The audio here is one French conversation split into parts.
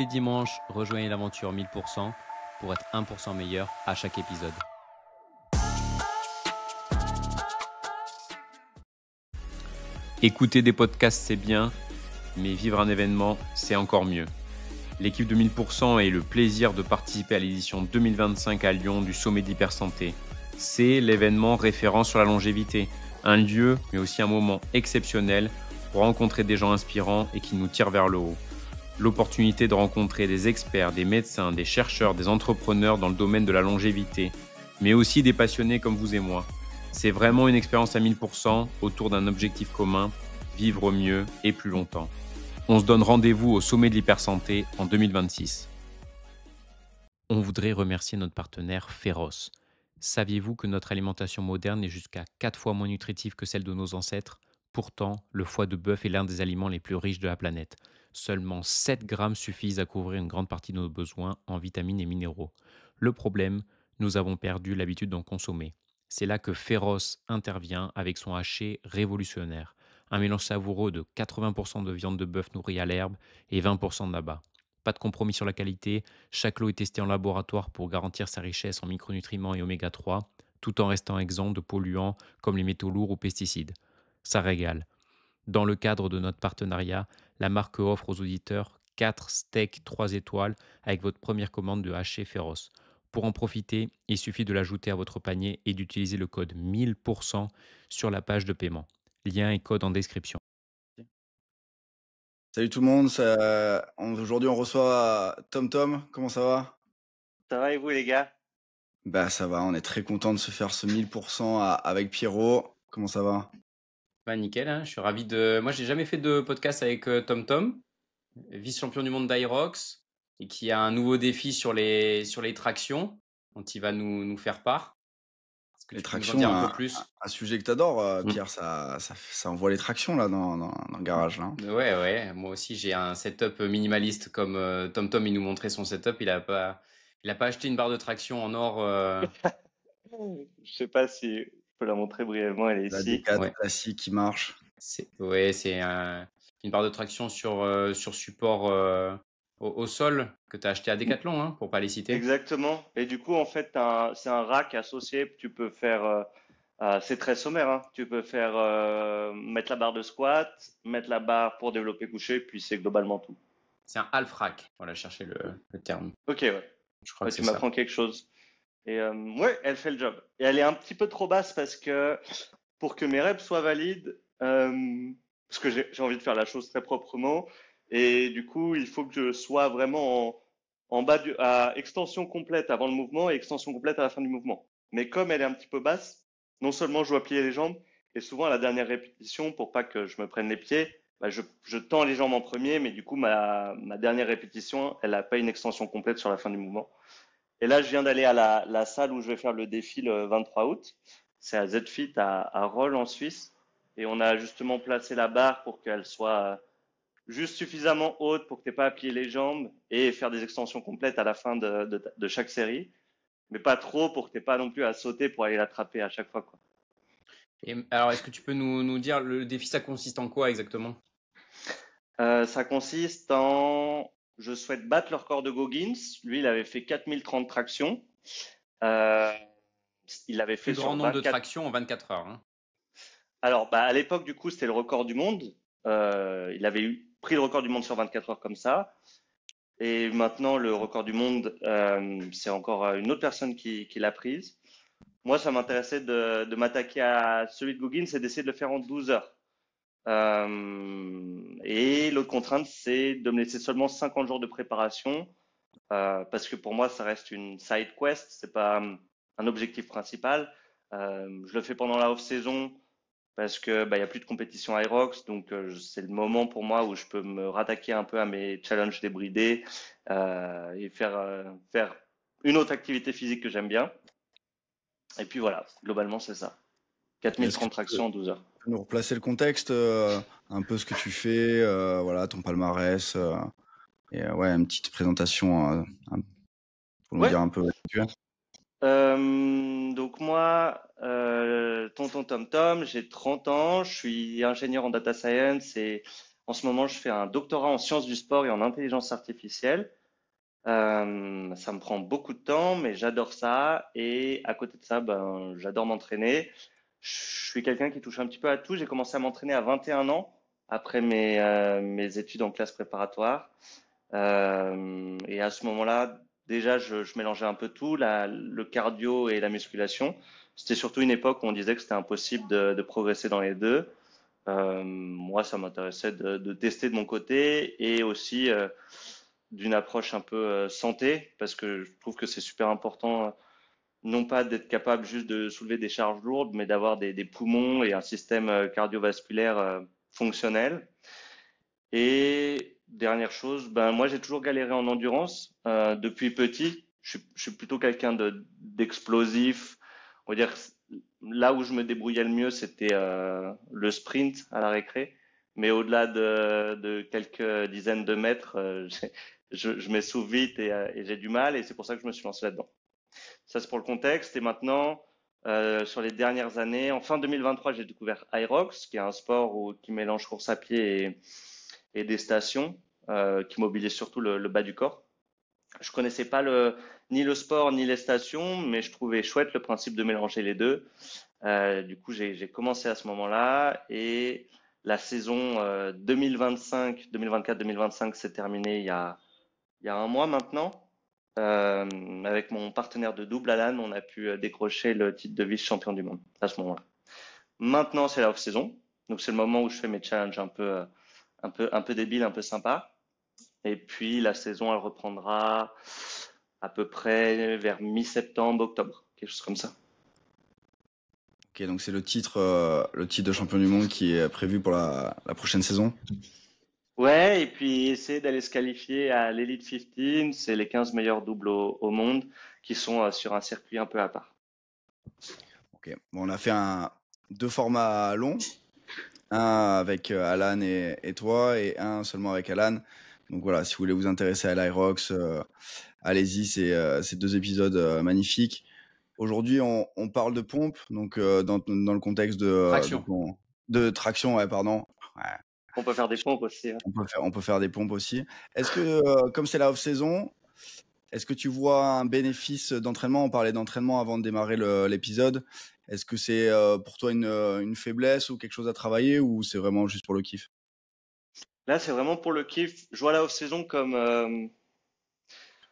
les dimanches, rejoignez l'aventure 1000% pour être 1% meilleur à chaque épisode. Écouter des podcasts, c'est bien, mais vivre un événement, c'est encore mieux. L'équipe de 1000% a eu le plaisir de participer à l'édition 2025 à Lyon du Sommet de l'Hypersanté. C'est l'événement référent sur la longévité, un lieu, mais aussi un moment exceptionnel pour rencontrer des gens inspirants et qui nous tirent vers le haut. L'opportunité de rencontrer des experts, des médecins, des chercheurs, des entrepreneurs dans le domaine de la longévité, mais aussi des passionnés comme vous et moi. C'est vraiment une expérience à 1000% autour d'un objectif commun, vivre mieux et plus longtemps. On se donne rendez-vous au Sommet de l'Hypersanté en 2026. On voudrait remercier notre partenaire Pharos. Saviez-vous que notre alimentation moderne est jusqu'à 4 fois moins nutritive que celle de nos ancêtres ? Pourtant, le foie de bœuf est l'un des aliments les plus riches de la planète. Seulement 7 grammes suffisent à couvrir une grande partie de nos besoins en vitamines et minéraux. Le problème, nous avons perdu l'habitude d'en consommer. C'est là que Pharos intervient avec son haché révolutionnaire. Un mélange savoureux de 80% de viande de bœuf nourrie à l'herbe et 20% d'abat. Pas de compromis sur la qualité, chaque lot est testé en laboratoire pour garantir sa richesse en micronutriments et oméga 3, tout en restant exempt de polluants comme les métaux lourds ou pesticides. Ça régale. Dans le cadre de notre partenariat, la marque offre aux auditeurs 4 steaks 3 étoiles avec votre première commande de haché Féroce. Pour en profiter, il suffit de l'ajouter à votre panier et d'utiliser le code 1000% sur la page de paiement. Lien et code en description. Salut tout le monde, aujourd'hui on reçoit TomTom, comment ça va? Ça va et vous les gars? Bah ça va, on est très content de se faire ce 1000% avec Pierrot, comment ça va? Bah nickel, hein, je suis ravi de... Moi, j'ai jamais fait de podcast avec TomTom, vice-champion du monde d'Irox, et qui a un nouveau défi sur les tractions, dont il va nous faire part. Est-ce que Les tu peux nous en tractions, dire un peu un plus? sujet que t'adores, Mm. Pierre, ça envoie les tractions là dans le garage là, hein. Ouais, moi aussi j'ai un setup minimaliste comme TomTom, il nous montrait son setup, il a pas acheté une barre de traction en or. Je sais pas si je peux la montrer brièvement, elle est La ici. D4 Ouais, classique qui marche. c'est une barre de traction sur support au sol que tu as acheté à Decathlon, hein, pour pas les citer. Exactement. Et du coup, en fait, c'est un rack associé. Tu peux faire, c'est très sommaire, hein. Tu peux faire mettre la barre de squat, mettre la barre pour développer couché, puis c'est globalement tout. C'est un half rack, voilà, chercher le terme. Ok, ouais. Je crois Ouais, que tu c'est ça. m'apprends quelque chose. Et ouais, elle fait le job. Et elle est un petit peu trop basse parce que pour que mes reps soient valides, parce que j'ai envie de faire la chose très proprement, et du coup, il faut que je sois vraiment en bas à extension complète avant le mouvement et extension complète à la fin du mouvement. Mais comme elle est un petit peu basse, non seulement je dois plier les jambes, et souvent à la dernière répétition, pour pas que je me prenne les pieds, bah, je tends les jambes en premier, mais du coup, ma dernière répétition, elle n'a pas une extension complète sur la fin du mouvement. Et là, je viens d'aller à la salle où je vais faire le défi le 23 août. C'est à ZFit à Rolle en Suisse. Et on a justement placé la barre pour qu'elle soit juste suffisamment haute pour que tu n'aies pas à plier les jambes et faire des extensions complètes à la fin de chaque série. Mais pas trop pour que tu n'aies pas non plus à sauter pour aller l'attraper à chaque fois, quoi. Et, alors, est-ce que tu peux nous dire le défi, ça consiste en quoi exactement? Ça consiste en, je souhaite battre le record de Goggins. Lui, il avait fait 4030 tractions. Euh, il avait fait Plus grand sur nombre de 24. tractions en 24 heures, hein. Alors, bah, à l'époque, du coup, c'était le record du monde. Il avait pris le record du monde sur 24 heures comme ça. Et maintenant, le record du monde, c'est encore une autre personne qui l'a prise. Moi, ça m'intéressait de m'attaquer à celui de Goggins et d'essayer de le faire en 12 heures. Et l'autre contrainte, c'est de me laisser seulement 50 jours de préparation, parce que pour moi, ça reste une side quest, c'est pas un objectif principal. Je le fais pendant la off-saison parce que bah, y a plus de compétition Aerox, donc c'est le moment pour moi où je peux me rattaquer un peu à mes challenges débridés et faire une autre activité physique que j'aime bien. Et puis voilà, globalement c'est ça. Est-ce que 4030 tu peux tractions en 12 heures. nous replacer le contexte, un peu ce que tu fais, voilà, ton palmarès, et ouais, une petite présentation, pour nous Ouais. dire un peu où tu es. Donc moi, tonton Tom Tom, j'ai 30 ans, je suis ingénieur en data science et En ce moment, je fais un doctorat en sciences du sport et en intelligence artificielle. Ça me prend beaucoup de temps, mais j'adore ça. Et à côté de ça, ben, j'adore m'entraîner. Je suis quelqu'un qui touche un petit peu à tout. J'ai commencé à m'entraîner à 21 ans, après mes études en classe préparatoire. Et à ce moment-là, déjà, je mélangeais un peu tout, le cardio et la musculation. C'était surtout une époque où on disait que c'était impossible de progresser dans les deux. Moi, ça m'intéressait de tester de mon côté et aussi d'une approche un peu santé, parce que je trouve que c'est super important, non pas d'être capable juste de soulever des charges lourdes, mais d'avoir des poumons et un système cardiovasculaire fonctionnel. Et dernière chose, ben moi j'ai toujours galéré en endurance depuis petit. Je suis plutôt quelqu'un d'explosif. On va dire que là où je me débrouillais le mieux, c'était le sprint à la récré. Mais au-delà de quelques dizaines de mètres, je m'essouffle vite et j'ai du mal. Et c'est pour ça que je me suis lancé là-dedans. Ça c'est pour le contexte. Et maintenant, sur les dernières années, en fin 2023, j'ai découvert Irox, qui est un sport qui mélange course à pied et des stations qui mobilisent surtout le bas du corps. Je connaissais pas ni le sport ni les stations, mais je trouvais chouette le principe de mélanger les deux. Du coup, j'ai commencé à ce moment-là et la saison 2024-2025 s'est terminée il y a un mois maintenant. Avec mon partenaire de double, Alan, on a pu décrocher le titre de vice-champion du monde à ce moment-là. Maintenant, c'est la off-saison. Donc, c'est le moment où je fais mes challenges un peu débile, un peu sympa. Et puis la saison, elle reprendra à peu près vers mi-septembre, octobre, quelque chose comme ça. Ok, donc c'est le titre de champion du monde qui est prévu pour la prochaine saison. Ouais, et puis essayer d'aller se qualifier à l'Elite 15, c'est les 15 meilleurs doubles au monde qui sont sur un circuit un peu à part. Ok, bon, on a fait deux formats longs, un avec Alan et toi, et un seulement avec Alan. Donc voilà, si vous voulez vous intéresser à l'Irox, allez-y, c'est deux épisodes magnifiques. Aujourd'hui, on parle de pompe, donc dans le contexte Traction. de traction, ouais, pardon. Ouais, On peut faire des pompes aussi. Hein. on peut faire des pompes aussi. Est-ce que, comme c'est la off-saison, est-ce que tu vois un bénéfice d'entraînement? On parlait d'entraînement avant de démarrer l'épisode. Est-ce que c'est pour toi une faiblesse ou quelque chose à travailler, ou c'est vraiment juste pour le kiff? Là, c'est vraiment pour le kiff. Je vois la off-saison comme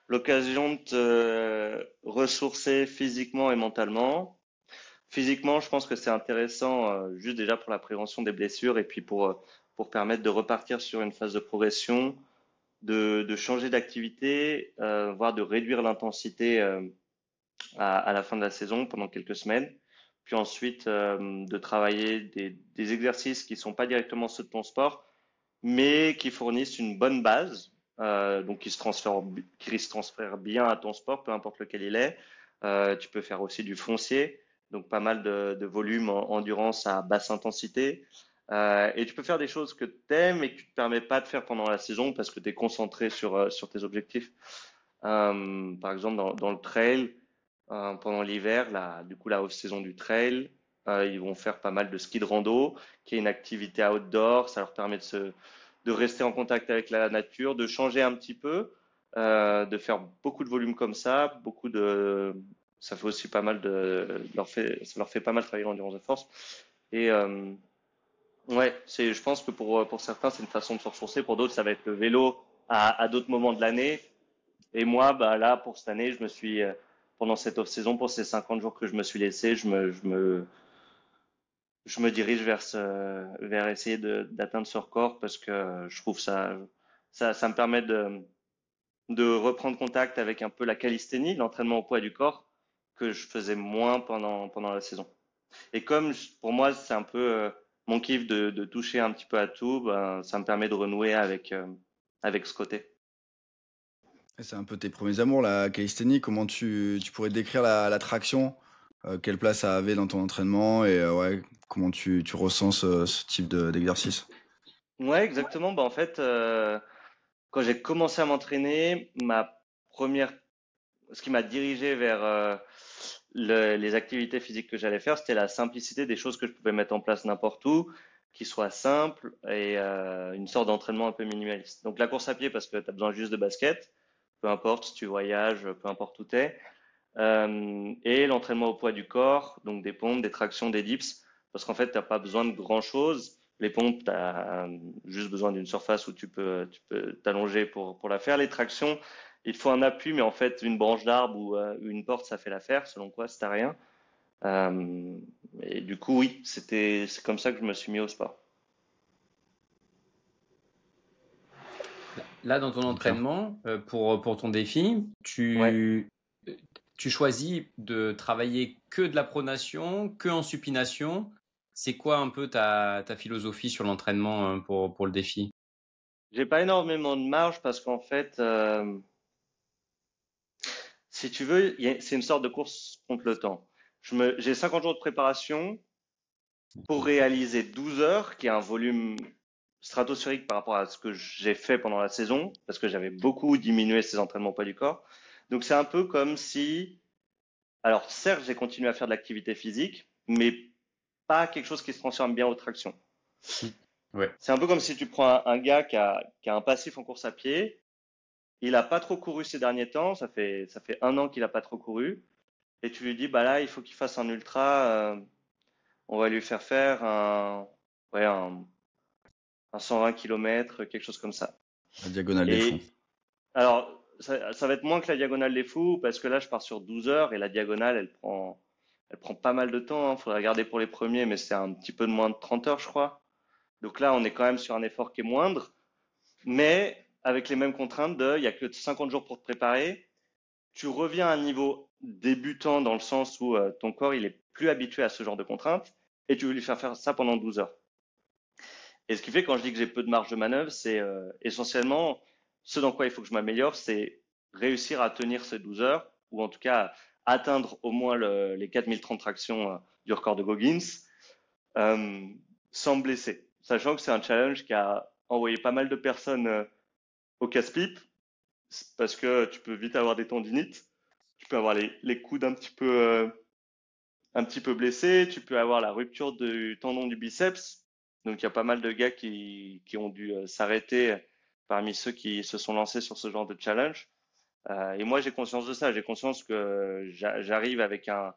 l'occasion de te ressourcer physiquement et mentalement. Physiquement, je pense que c'est intéressant juste déjà pour la prévention des blessures et puis pour permettre de repartir sur une phase de progression, de changer d'activité, voire de réduire l'intensité à la fin de la saison pendant quelques semaines. Puis ensuite, de travailler des exercices qui sont pas directement ceux de ton sport, mais qui fournissent une bonne base, donc qui se transfèrent bien à ton sport, peu importe lequel il est. Tu peux faire aussi du foncier, donc pas mal de volume en endurance à basse intensité. Et tu peux faire des choses que tu aimes et que tu ne te permets pas de faire pendant la saison parce que tu es concentré sur tes objectifs. Par exemple, dans le trail, pendant l'hiver, du coup, la off-saison du trail, ils vont faire pas mal de ski de rando, qui est une activité outdoor. Ça leur permet de rester en contact avec la nature, de changer un petit peu, de faire beaucoup de volume comme ça, ça fait aussi pas mal ça leur fait pas mal travailler l'endurance de force. Et ouais, je pense que pour certains, c'est une façon de se ressourcer. Pour d'autres, ça va être le vélo à d'autres moments de l'année. Et moi, bah là, pour cette année, pendant cette off-saison, pour ces 50 jours que je me suis laissé, je me dirige vers essayer d'atteindre ce record parce que je trouve ça me permet de reprendre contact avec un peu la calisthénie, l'entraînement au poids du corps, que je faisais moins pendant la saison. Et comme pour moi, c'est un peu mon kiff de toucher un petit peu à tout, ben, ça me permet de renouer avec ce côté. C'est un peu tes premiers amours, la calisthénie. Comment tu pourrais décrire la traction? Quelle place ça avait dans ton entraînement, et ouais, comment tu ressens ce type d'exercice? Ouais, exactement. Bah, en fait, quand j'ai commencé à m'entraîner, ce qui m'a dirigé vers les activités physiques que j'allais faire, c'était la simplicité des choses que je pouvais mettre en place n'importe où. qui soit simple et une sorte d'entraînement un peu minimaliste. Donc la course à pied parce que tu as besoin juste de basket, peu importe si tu voyages, peu importe où tu es. Et l'entraînement au poids du corps, donc des pompes, des tractions, des dips, parce qu'en fait, tu n'as pas besoin de grand-chose. Les pompes, tu as juste besoin d'une surface où tu peux t'allonger pour la faire. Les tractions, il faut un appui, mais en fait, une branche d'arbre ou une porte, ça fait l'affaire, selon quoi, si t'as rien. Et du coup, oui, c'est comme ça que je me suis mis au sport. Là, dans ton Clair. entraînement, pour ton défi, Ouais. tu choisis de travailler que de la pronation, que en supination. C'est quoi un peu ta philosophie sur l'entraînement pour le défi? J'ai pas énormément de marge parce qu'en fait, si tu veux, c'est une sorte de course contre le temps. J'ai 50 jours de préparation pour réaliser 12 heures, qui est un volume stratosphérique par rapport à ce que j'ai fait pendant la saison, parce que j'avais beaucoup diminué ces entraînements au poids du corps. Donc c'est un peu comme si, alors certes, j'ai continué à faire de l'activité physique, mais pas quelque chose qui se transforme bien aux tractions. Ouais. C'est un peu comme si tu prends un gars qui a un passif en course à pied, il n'a pas trop couru ces derniers temps, ça fait 1 an qu'il n'a pas trop couru, et tu lui dis, bah là, il faut qu'il fasse un ultra, on va lui faire ouais, un 120 km, quelque chose comme ça. La diagonale des fous. Et alors, ça va être moins que la diagonale des fous, parce que là, je pars sur 12 heures, et la diagonale, elle prend pas mal de temps. Il faudra regarder pour les premiers, mais c'est un petit peu de moins de 30 heures, je crois. Donc là, on est quand même sur un effort qui est moindre, mais avec les mêmes contraintes il y a que 50 jours pour te préparer. Tu reviens à un niveau débutant dans le sens où ton corps, il est plus habitué à ce genre de contraintes, et tu veux lui faire ça pendant 12 heures. Et ce qui fait, quand je dis que j'ai peu de marge de manœuvre, c'est essentiellement ce dans quoi il faut que je m'améliore, c'est réussir à tenir ces 12 heures, ou en tout cas atteindre au moins les 4030 tractions du record de Goggins, euh, sans me blesser. Sachant que c'est un challenge qui a envoyé pas mal de personnes au casse-pipe, parce que tu peux vite avoir des tendinites, tu peux avoir les coudes un petit peu blessés, tu peux avoir la rupture du tendon du biceps. Donc il y a pas mal de gars qui ont dû s'arrêter parmi ceux qui se sont lancés sur ce genre de challenge. Et moi j'ai conscience de ça, j'ai conscience que j'arrive avec un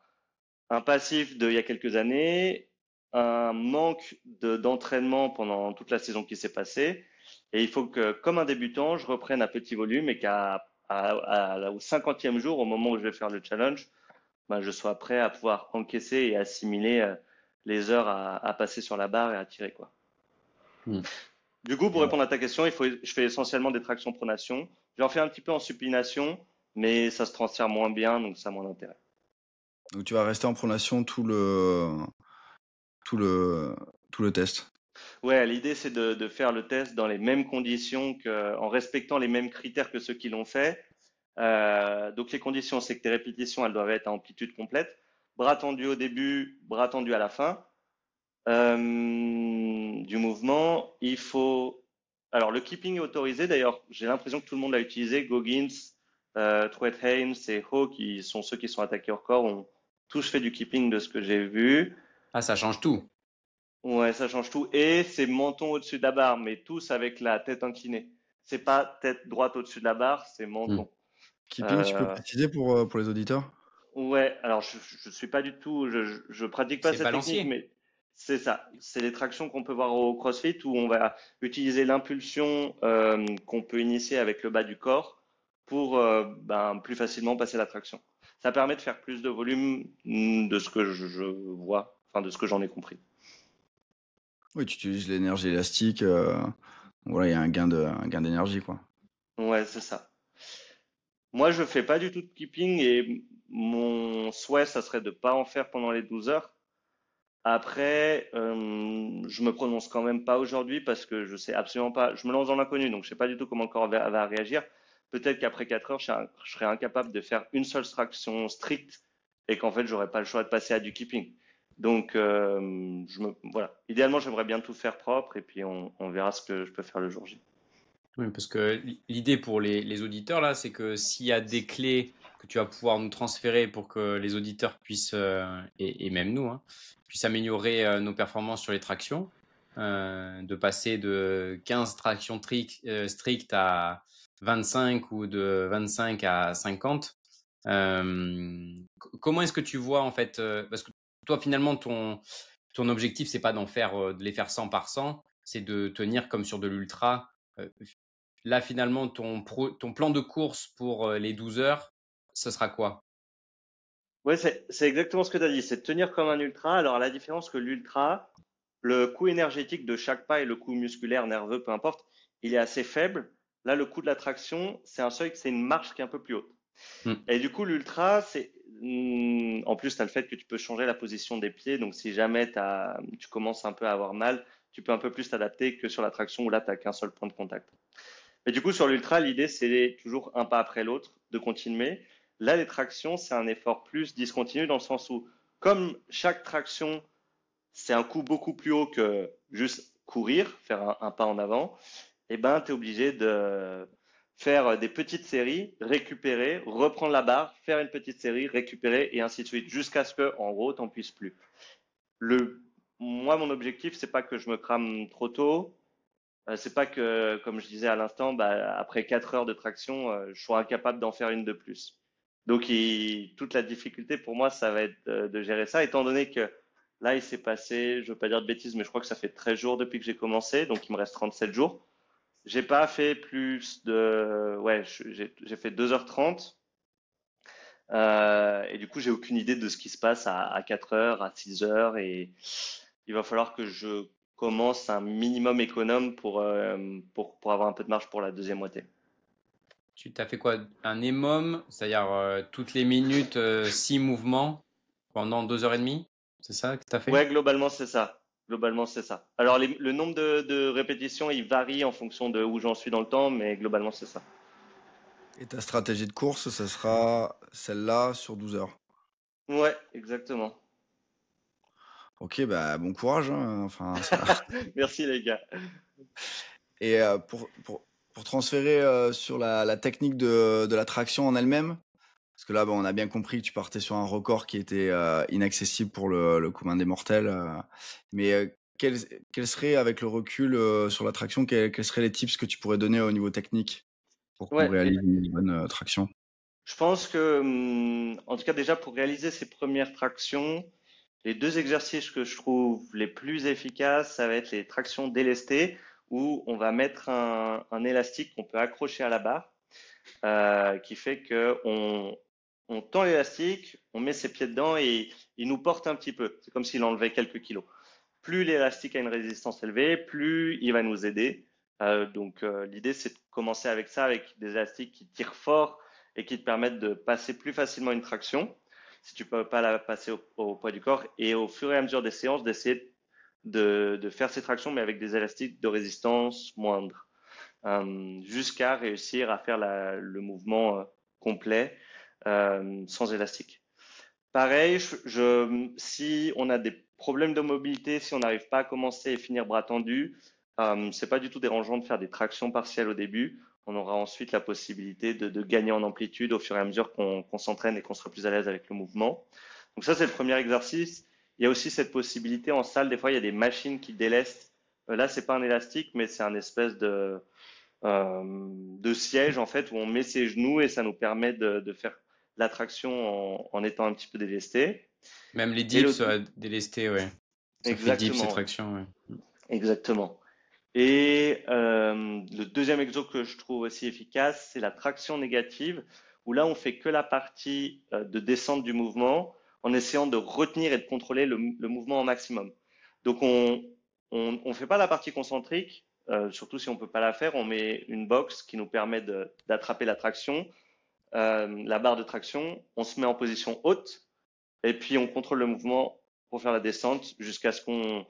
passif d'il y a quelques années, un manque d'entraînement pendant toute la saison qui s'est passée. Et il faut que, comme un débutant, je reprenne à petit volume et au 50e jour, au moment où je vais faire le challenge, ben, je sois prêt à pouvoir encaisser et assimiler les heures à passer sur la barre et à tirer, quoi. Hmm. Du coup, Et pour répondre à ta question, je fais essentiellement des tractions pronation. J'en fais un petit peu en supination, mais ça se transfère moins bien, donc ça a moins d'intérêt. Donc tu vas rester en pronation tout le, tout le test. Ouais, l'idée c'est de faire le test dans les mêmes conditions en respectant les mêmes critères que ceux qui l'ont fait. Donc les conditions, c'est que tes répétitions, elles doivent être à amplitude complète, bras tendu au début, bras tendu à la fin du mouvement. Alors le keeping est autorisé. D'ailleurs, j'ai l'impression que tout le monde l'a utilisé. Goggins, Truett Haynes et Ho, qui sont ceux qui sont attaqués au corps, ont tous fait du keeping de ce que j'ai vu. Ah, ça change tout. Ouais, ça change tout. Et c'est menton au-dessus de la barre, mais tous avec la tête inclinée. C'est pas tête droite au-dessus de la barre, c'est Hmm. menton. Keeping, tu peux Euh, préciser pour les auditeurs? ouais, alors je suis pas du tout, je pratique pas C'est cette technique, balancier. mais c'est ça. C'est les tractions qu'on peut voir au CrossFit où on va utiliser l'impulsion qu'on peut initier avec le bas du corps pour plus facilement passer la traction. Ça permet de faire plus de volume de ce que je vois, enfin de ce que j'en ai compris. Oui, tu utilises l'énergie élastique. Voilà, il y a un gain d'énergie, quoi. Ouais, c'est ça. Moi, je fais pas du tout de keeping et mon souhait, ça serait de pas en faire pendant les 12 heures. Après, je me prononce quand même pas aujourd'hui parce que je sais absolument pas. Je me lance dans l'inconnu, donc je sais pas du tout comment le corps va réagir. Peut-être qu'après 4 heures, je serai incapable de faire une seule traction stricte et qu'en fait, j'aurais pas le choix de passer à du keeping. Donc, voilà. Idéalement, j'aimerais bien tout faire propre et puis on verra ce que je peux faire le jour J. Oui, parce que l'idée pour les auditeurs, là, c'est que s'il y a des clés que tu vas pouvoir nous transférer pour que les auditeurs puissent, et même nous, hein, puissent améliorer nos performances sur les tractions, de passer de 15 tractions strictes à 25 ou de 25 à 50. Comment est-ce que tu vois en fait, parce que toi finalement ton objectif c'est pas de les faire 100 par 100, c'est de tenir comme sur de l'ultra. Euh, Là finalement ton plan de course pour les 12 heures, ce sera quoi? Ouais, c'est exactement ce que tu as dit, c'est de tenir comme un ultra. Alors, à la différence que l'ultra, le coût énergétique de chaque pas et le coût musculaire, nerveux, peu importe, il est assez faible. Là, le coût de la traction, c'est un seuil, c'est une marche qui est un peu plus haute. Hmm. Et du coup, l'ultra, en plus, tu as le fait que tu peux changer la position des pieds. Donc, si jamais tu commences un peu à avoir mal, tu peux un peu plus t'adapter que sur la traction où là, tu n'as qu'un seul point de contact. Mais du coup, sur l'ultra, l'idée, c'est toujours un pas après l'autre, de continuer. Là, les tractions, c'est un effort plus discontinu dans le sens où, comme chaque traction, c'est un coût beaucoup plus haut que juste courir, faire un pas en avant, eh ben, tu es obligé de faire des petites séries, récupérer, reprendre la barre, faire une petite série, récupérer et ainsi de suite, jusqu'à ce que, en gros, t'en puisses plus. Le, Moi, mon objectif, c'est pas que je me crame trop tôt. C'est pas que, comme je disais à l'instant, après 4 heures de traction, je sois incapable d'en faire une de plus. Donc, toute la difficulté pour moi, ça va être de gérer ça, étant donné que là, il s'est passé, je veux pas dire de bêtises, mais je crois que ça fait 13 jours depuis que j'ai commencé, donc il me reste 37 jours. J'ai pas fait plus de, ouais, j'ai fait 2h30. Et du coup, j'ai aucune idée de ce qui se passe à 4 heures, à 6 heures, et il va falloir que je commence un minimum économe pour avoir un peu de marge pour la deuxième moitié. Tu t'as fait quoi? Un EMOM, c'est-à-dire toutes les minutes, 6 mouvements pendant 2 heures et demie? C'est ça que tu as fait? Ouais, globalement, c'est ça. Globalement, c'est ça. Alors, le nombre de répétitions, il varie en fonction de où j'en suis dans le temps, mais globalement, c'est ça. Et ta stratégie de course, ça sera celle-là sur 12 heures. Ouais, exactement. Ok, bah bon courage, hein. Enfin, Merci, les gars. Et pour transférer sur la technique de la traction en elle-même, parce que là, bon, on a bien compris que tu partais sur un record qui était inaccessible pour le commun des mortels. Mais quel serait, avec le recul sur la traction, quels seraient les tips que tu pourrais donner au niveau technique pour qu'on Ouais, réalise une bonne traction? je pense que, en tout cas, déjà, pour réaliser ces premières tractions, les deux exercices que je trouve les plus efficaces, ça va être les tractions délestées, où on va mettre un élastique qu'on peut accrocher à la barre, qui fait que on tend l'élastique, on met ses pieds dedans et il nous porte un petit peu. C'est comme s'il enlevait quelques kilos. Plus l'élastique a une résistance élevée, plus il va nous aider. L'idée, c'est de commencer avec ça, avec des élastiques qui tirent fort et qui te permettent de passer plus facilement une traction, si tu peux pas la passer au poids du corps. Et au fur et à mesure des séances, d'essayer de faire ces tractions, mais avec des élastiques de résistance moindre, jusqu'à réussir à faire le mouvement complet sans élastique. Pareil, si on a des problèmes de mobilité, si on n'arrive pas à commencer et finir bras tendus, c'est pas du tout dérangeant de faire des tractions partielles au début. On aura ensuite la possibilité de gagner en amplitude au fur et à mesure qu'on s'entraîne et qu'on sera plus à l'aise avec le mouvement. Donc ça, c'est le premier exercice. Il y a aussi cette possibilité en salle. Des fois, il y a des machines qui délestent. Là, c'est pas un élastique, mais c'est un espèce de siège en fait où on met ses genoux et ça nous permet de faire la traction en étant un petit peu délesté. Même les Et dips délestés, ouais. Ça fait dips et exactement, traction, ouais. exactement. Et le deuxième exo que je trouve aussi efficace, c'est la traction négative, où là on fait que la partie de descente du mouvement en essayant de retenir et de contrôler le mouvement au maximum. Donc on fait pas la partie concentrique, surtout si on peut pas la faire, on met une box qui nous permet d'attraper la traction, la barre de traction, on se met en position haute et puis on contrôle le mouvement pour faire la descente jusqu'à ce qu'on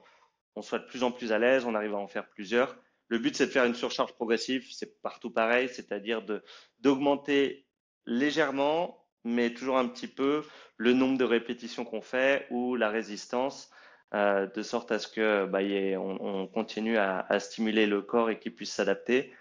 soit de plus en plus à l'aise, on arrive à en faire plusieurs. Le but, c'est de faire une surcharge progressive, c'est partout pareil, c'est-à-dire d'augmenter légèrement, mais toujours un petit peu, le nombre de répétitions qu'on fait ou la résistance, de sorte à ce que on continue à stimuler le corps et qu'il puisse s'adapter.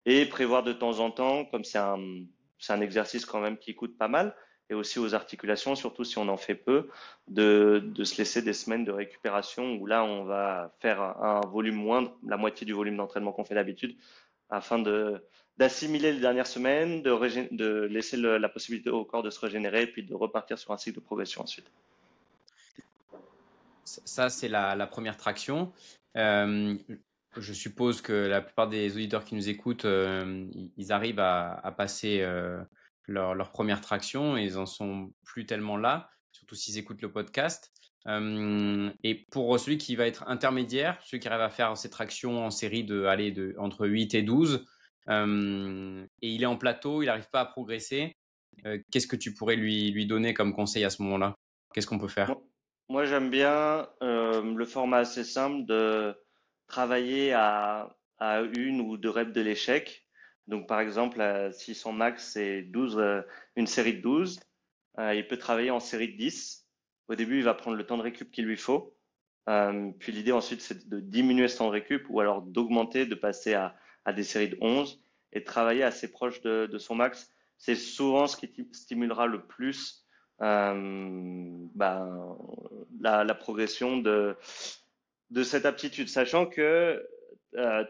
Et prévoir de temps en temps, comme c'est un exercice quand même qui coûte pas mal, et aussi aux articulations, surtout si on en fait peu, de se laisser des semaines de récupération où là, on va faire un volume moindre, la moitié du volume d'entraînement qu'on fait d'habitude, afin d'assimiler les dernières semaines, de laisser la possibilité au corps de se régénérer, puis de repartir sur un cycle de progression ensuite. Ça, c'est la première traction. Je suppose que la plupart des auditeurs qui nous écoutent, ils arrivent à passer leur première traction et ils en sont plus tellement là, surtout s'ils écoutent le podcast. Et pour celui qui va être intermédiaire, celui qui arrive à faire ces tractions en série entre 8 et 12, et il est en plateau, il n'arrive pas à progresser, qu'est-ce que tu pourrais lui donner comme conseil à ce moment-là? Qu'est-ce qu'on peut faire? Moi, j'aime bien le format assez simple de travailler à une ou deux reps de l'échec. Donc, par exemple, si son max c'est 12, une série de 12, il peut travailler en série de 10. Au début, il va prendre le temps de récup qu'il lui faut. Puis l'idée ensuite, c'est de diminuer ce temps de récup ou alors d'augmenter, de passer à des séries de 11 et de travailler assez proche de son max. C'est souvent ce qui stimulera le plus ben, la progression de cette aptitude, sachant que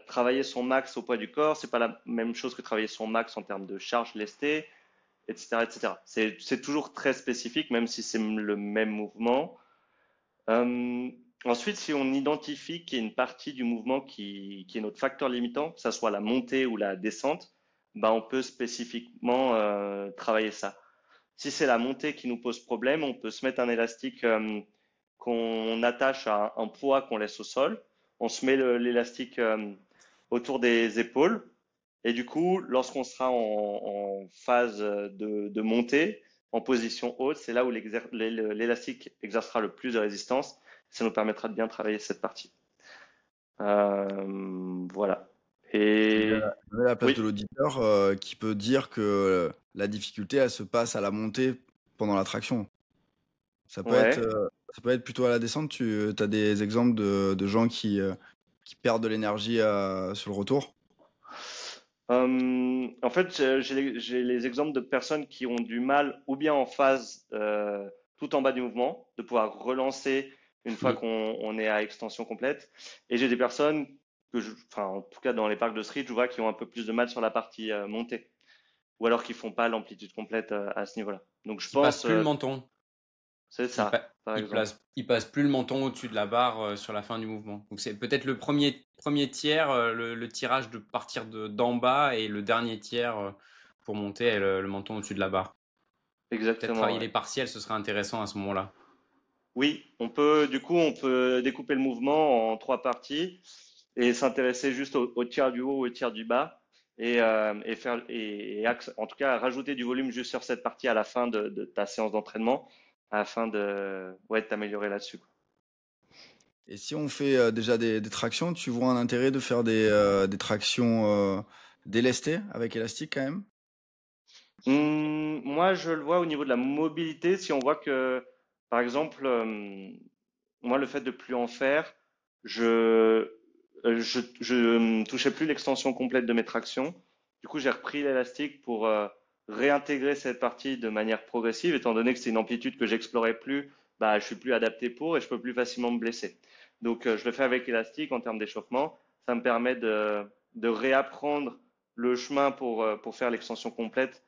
travailler son max au poids du corps, c'est pas la même chose que travailler son max en termes de charge lestée, etc., etc. C'est toujours très spécifique, même si c'est le même mouvement. Ensuite, si on identifie qu'il y a une partie du mouvement qui est notre facteur limitant, que ce soit la montée ou la descente, ben on peut spécifiquement travailler ça. Si c'est la montée qui nous pose problème, on peut se mettre un élastique qu'on attache à un poids qu'on laisse au sol. On se met l'élastique autour des épaules. Et du coup, lorsqu'on sera en phase de montée, en position haute, c'est là où l'élastique exercera le plus de résistance. Ça nous permettra de bien travailler cette partie. Voilà. Et Et je mets à la place de oui, l'auditeur qui peut dire que la difficulté, elle se passe à la montée pendant la traction. ouais. Ça peut être plutôt à la descente. Tu as des exemples de gens qui perdent de l'énergie sur le retour? En fait, j'ai les exemples de personnes qui ont du mal, ou bien en phase tout en bas du mouvement, de pouvoir relancer une fois Mm. qu'on est à extension complète. Et j'ai des personnes enfin, en tout cas dans les parcs de street, je vois qui ont un peu plus de mal sur la partie montée, ou alors qui font pas l'amplitude complète à ce niveau-là. Donc je Qui passe pense, plus le menton. c'est ça, par exemple. Il passe plus le menton au-dessus de la barre sur la fin du mouvement. Donc c'est peut-être le premier tiers, le tirage de partir d'en bas et le dernier tiers pour monter le menton au-dessus de la barre. Peut-être Exactement, travailler ouais. les partiels, ce serait intéressant à ce moment-là. Oui, du coup, on peut découper le mouvement en trois parties et s'intéresser juste au tiers du haut, au tiers du bas et faire, en tout cas, rajouter du volume juste sur cette partie à la fin de ta séance d'entraînement afin ouais, de t'améliorer là-dessus, quoi. Et si on fait déjà des tractions, tu vois un intérêt de faire des tractions délestées avec élastique quand même? Moi, je le vois au niveau de la mobilité. Si on voit que, par exemple, moi, le fait de plus en faire, je touchais plus l'extension complète de mes tractions. Du coup, j'ai repris l'élastique pour réintégrer cette partie de manière progressive, étant donné que c'est une amplitude que j'explorais plus, bah, je suis plus adapté pour et je peux plus facilement me blesser. Donc, je le fais avec l'élastique en termes d'échauffement. Ça me permet de réapprendre le chemin pour faire l'extension complète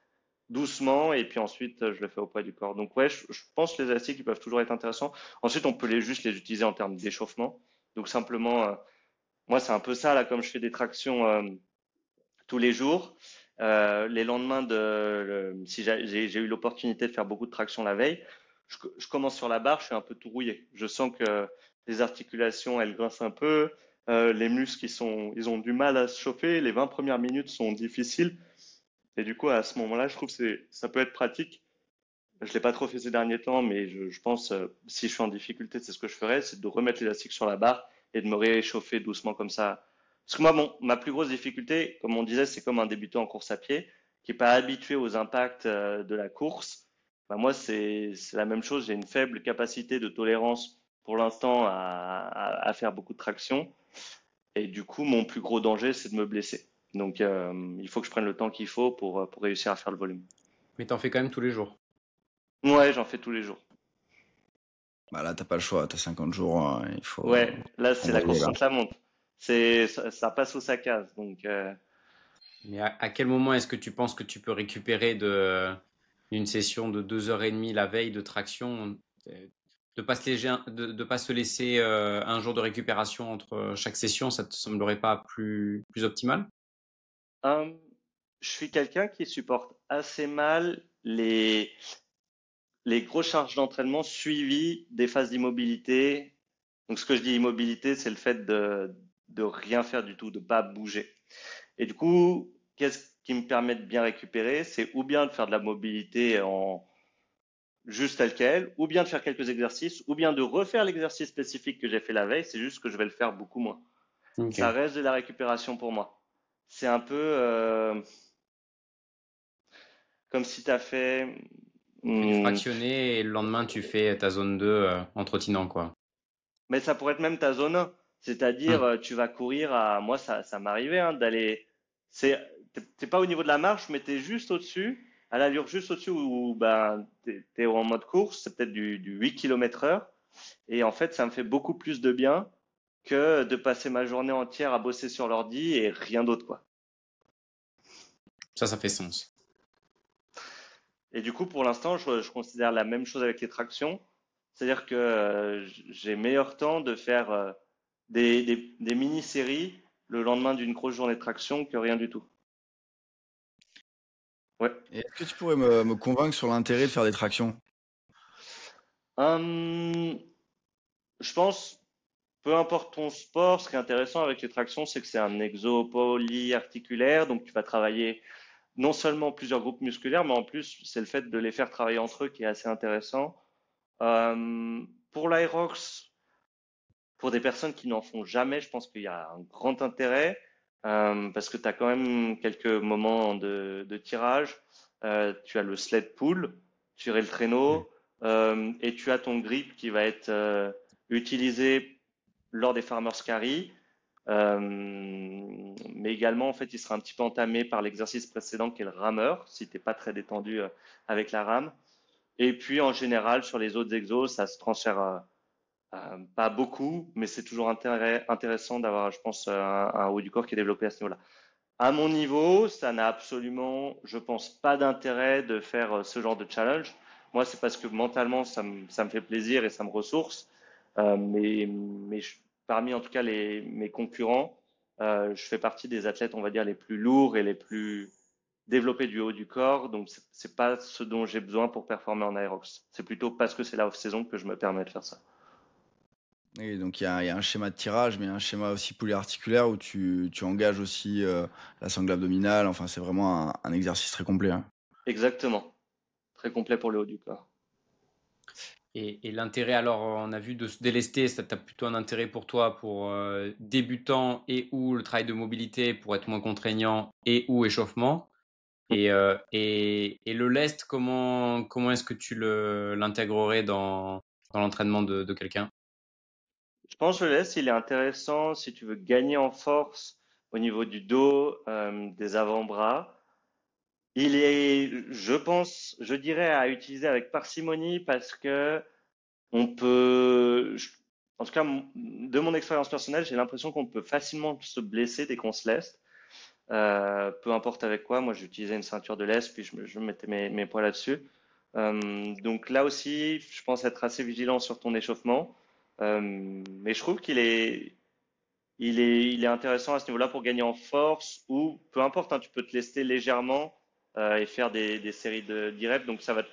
doucement et puis ensuite je le fais au poids du corps. Donc ouais, je pense que les élastiques ils peuvent toujours être intéressants. Ensuite, on peut juste les utiliser en termes d'échauffement. Donc simplement, moi c'est un peu ça là, comme je fais des tractions tous les jours. Les lendemains si j'ai eu l'opportunité de faire beaucoup de tractions la veille, je commence sur la barre, je suis un peu tout rouillé. Je sens que les articulations elles grincent un peu, les muscles ils ont du mal à se chauffer. Les 20 premières minutes sont difficiles. Et du coup, à ce moment-là, je trouve que ça peut être pratique. Je l'ai pas trop fait ces derniers temps, mais je pense, si je suis en difficulté, c'est ce que je ferais, c'est de remettre l'élastique sur la barre et de me réchauffer doucement comme ça. Parce que moi, ma plus grosse difficulté, comme on disait, c'est comme un débutant en course à pied qui est pas habitué aux impacts de la course. Bah, moi, c'est la même chose. J'ai une faible capacité de tolérance pour l'instant à faire beaucoup de traction. Et du coup, mon plus gros danger, c'est de me blesser. Donc, il faut que je prenne le temps qu'il faut pour réussir à faire le volume. Mais t'en fais quand même tous les jours. Ouais, j'en fais tous les jours. Bah là, t'as pas le choix, t'as 50 jours, Ouais, là, faut c'est la envoyer course là. contre la montre. Ça passe ou ça casse. Donc, Mais à quel moment est-ce que tu penses que tu peux récupérer d'une session de 2h30 la veille de traction, de pas se de pas se laisser un jour de récupération entre chaque session, ça te semblerait pas plus optimal? hum, je suis quelqu'un qui supporte assez mal les grosses charges d'entraînement suivies des phases d'immobilité. Donc, ce que je dis immobilité, c'est le fait de rien faire du tout, de pas bouger. Et du coup, qu'est-ce qui me permet de bien récupérer? C'est ou bien de faire de la mobilité en juste tel quel, ou bien de faire quelques exercices, ou bien de refaire l'exercice spécifique que j'ai fait la veille. C'est juste que je vais le faire beaucoup moins. Ça Ok. reste de la récupération pour moi. C'est un peu comme si tu as fait. Tu fais du hmm, fractionné et le lendemain tu fais ta zone 2 en trottinant quoi. Mais ça pourrait être même ta zone 1. C'est-à-dire, Hmm. tu vas courir à. Moi, ça m'arrivait hein, d'aller. T'es pas au niveau de la marche, mais t'es juste au-dessus, à l'allure juste au-dessus où ben, t'es en mode course, c'est peut-être du 8 km heure. Et en fait, ça me fait beaucoup plus de bien que de passer ma journée entière à bosser sur l'ordi et rien d'autre, quoi. Ça fait sens. Et du coup, pour l'instant, je considère la même chose avec les tractions. C'est-à-dire que j'ai meilleur temps de faire des mini-séries le lendemain d'une grosse journée de traction que rien du tout. Ouais. Et est-ce que tu pourrais me convaincre sur l'intérêt de faire des tractions? Hum, je pense, peu importe ton sport, ce qui est intéressant avec les tractions, c'est que c'est un exo polyarticulaire, donc tu vas travailler non seulement plusieurs groupes musculaires, mais en plus, c'est le fait de les faire travailler entre eux qui est assez intéressant. Pour l'Aerox, pour des personnes qui n'en font jamais, je pense qu'il y a un grand intérêt parce que tu as quand même quelques moments de tirage. Tu as le sled pull, tirer le traîneau, et tu as ton grip qui va être utilisé lors des farmers carry. Mais également, en fait, il sera un petit peu entamé par l'exercice précédent qui est le rameur, si tu n'es pas très détendu avec la rame. Et puis, en général, sur les autres exos, ça se transfère pas beaucoup, mais c'est toujours intéressant d'avoir, je pense, un haut du corps qui est développé à ce niveau-là. À mon niveau, ça n'a absolument, je pense, pas d'intérêt de faire ce genre de challenge. Moi, c'est parce que mentalement, ça me fait plaisir et ça me ressource. Parmi en tout cas mes concurrents, je fais partie des athlètes, on va dire, les plus lourds et les plus développés du haut du corps. Donc, c'est pas ce dont j'ai besoin pour performer en aérox. C'est plutôt parce que c'est la off-saison que je me permets de faire ça. Et donc il y a un schéma de tirage, mais il y a un schéma aussi polyarticulaire où tu engages aussi la sangle abdominale. Enfin, c'est vraiment un exercice très complet, hein. Exactement. Très complet pour le haut du corps. Et l'intérêt, alors, on a vu de se délester, ça t'as plutôt un intérêt pour toi pour débutant et ou le travail de mobilité pour être moins contraignant et ou échauffement. Et le lest, comment est-ce que tu l'intégrerais dans l'entraînement de quelqu'un? Je pense que le laisse, il est intéressant si tu veux gagner en force au niveau du dos, des avant-bras. Il est, je pense, je dirais à utiliser avec parcimonie parce que on peut, en tout cas, de mon expérience personnelle, j'ai l'impression qu'on peut facilement se blesser dès qu'on se laisse. Peu importe avec quoi, moi j'utilisais une ceinture de laisse, puis je mettais mes poids là-dessus. Donc là aussi, je pense être assez vigilant sur ton échauffement. Mais je trouve il est intéressant à ce niveau-là pour gagner en force ou peu importe, hein, tu peux te lester légèrement et faire des séries de 10 reps. Donc ça va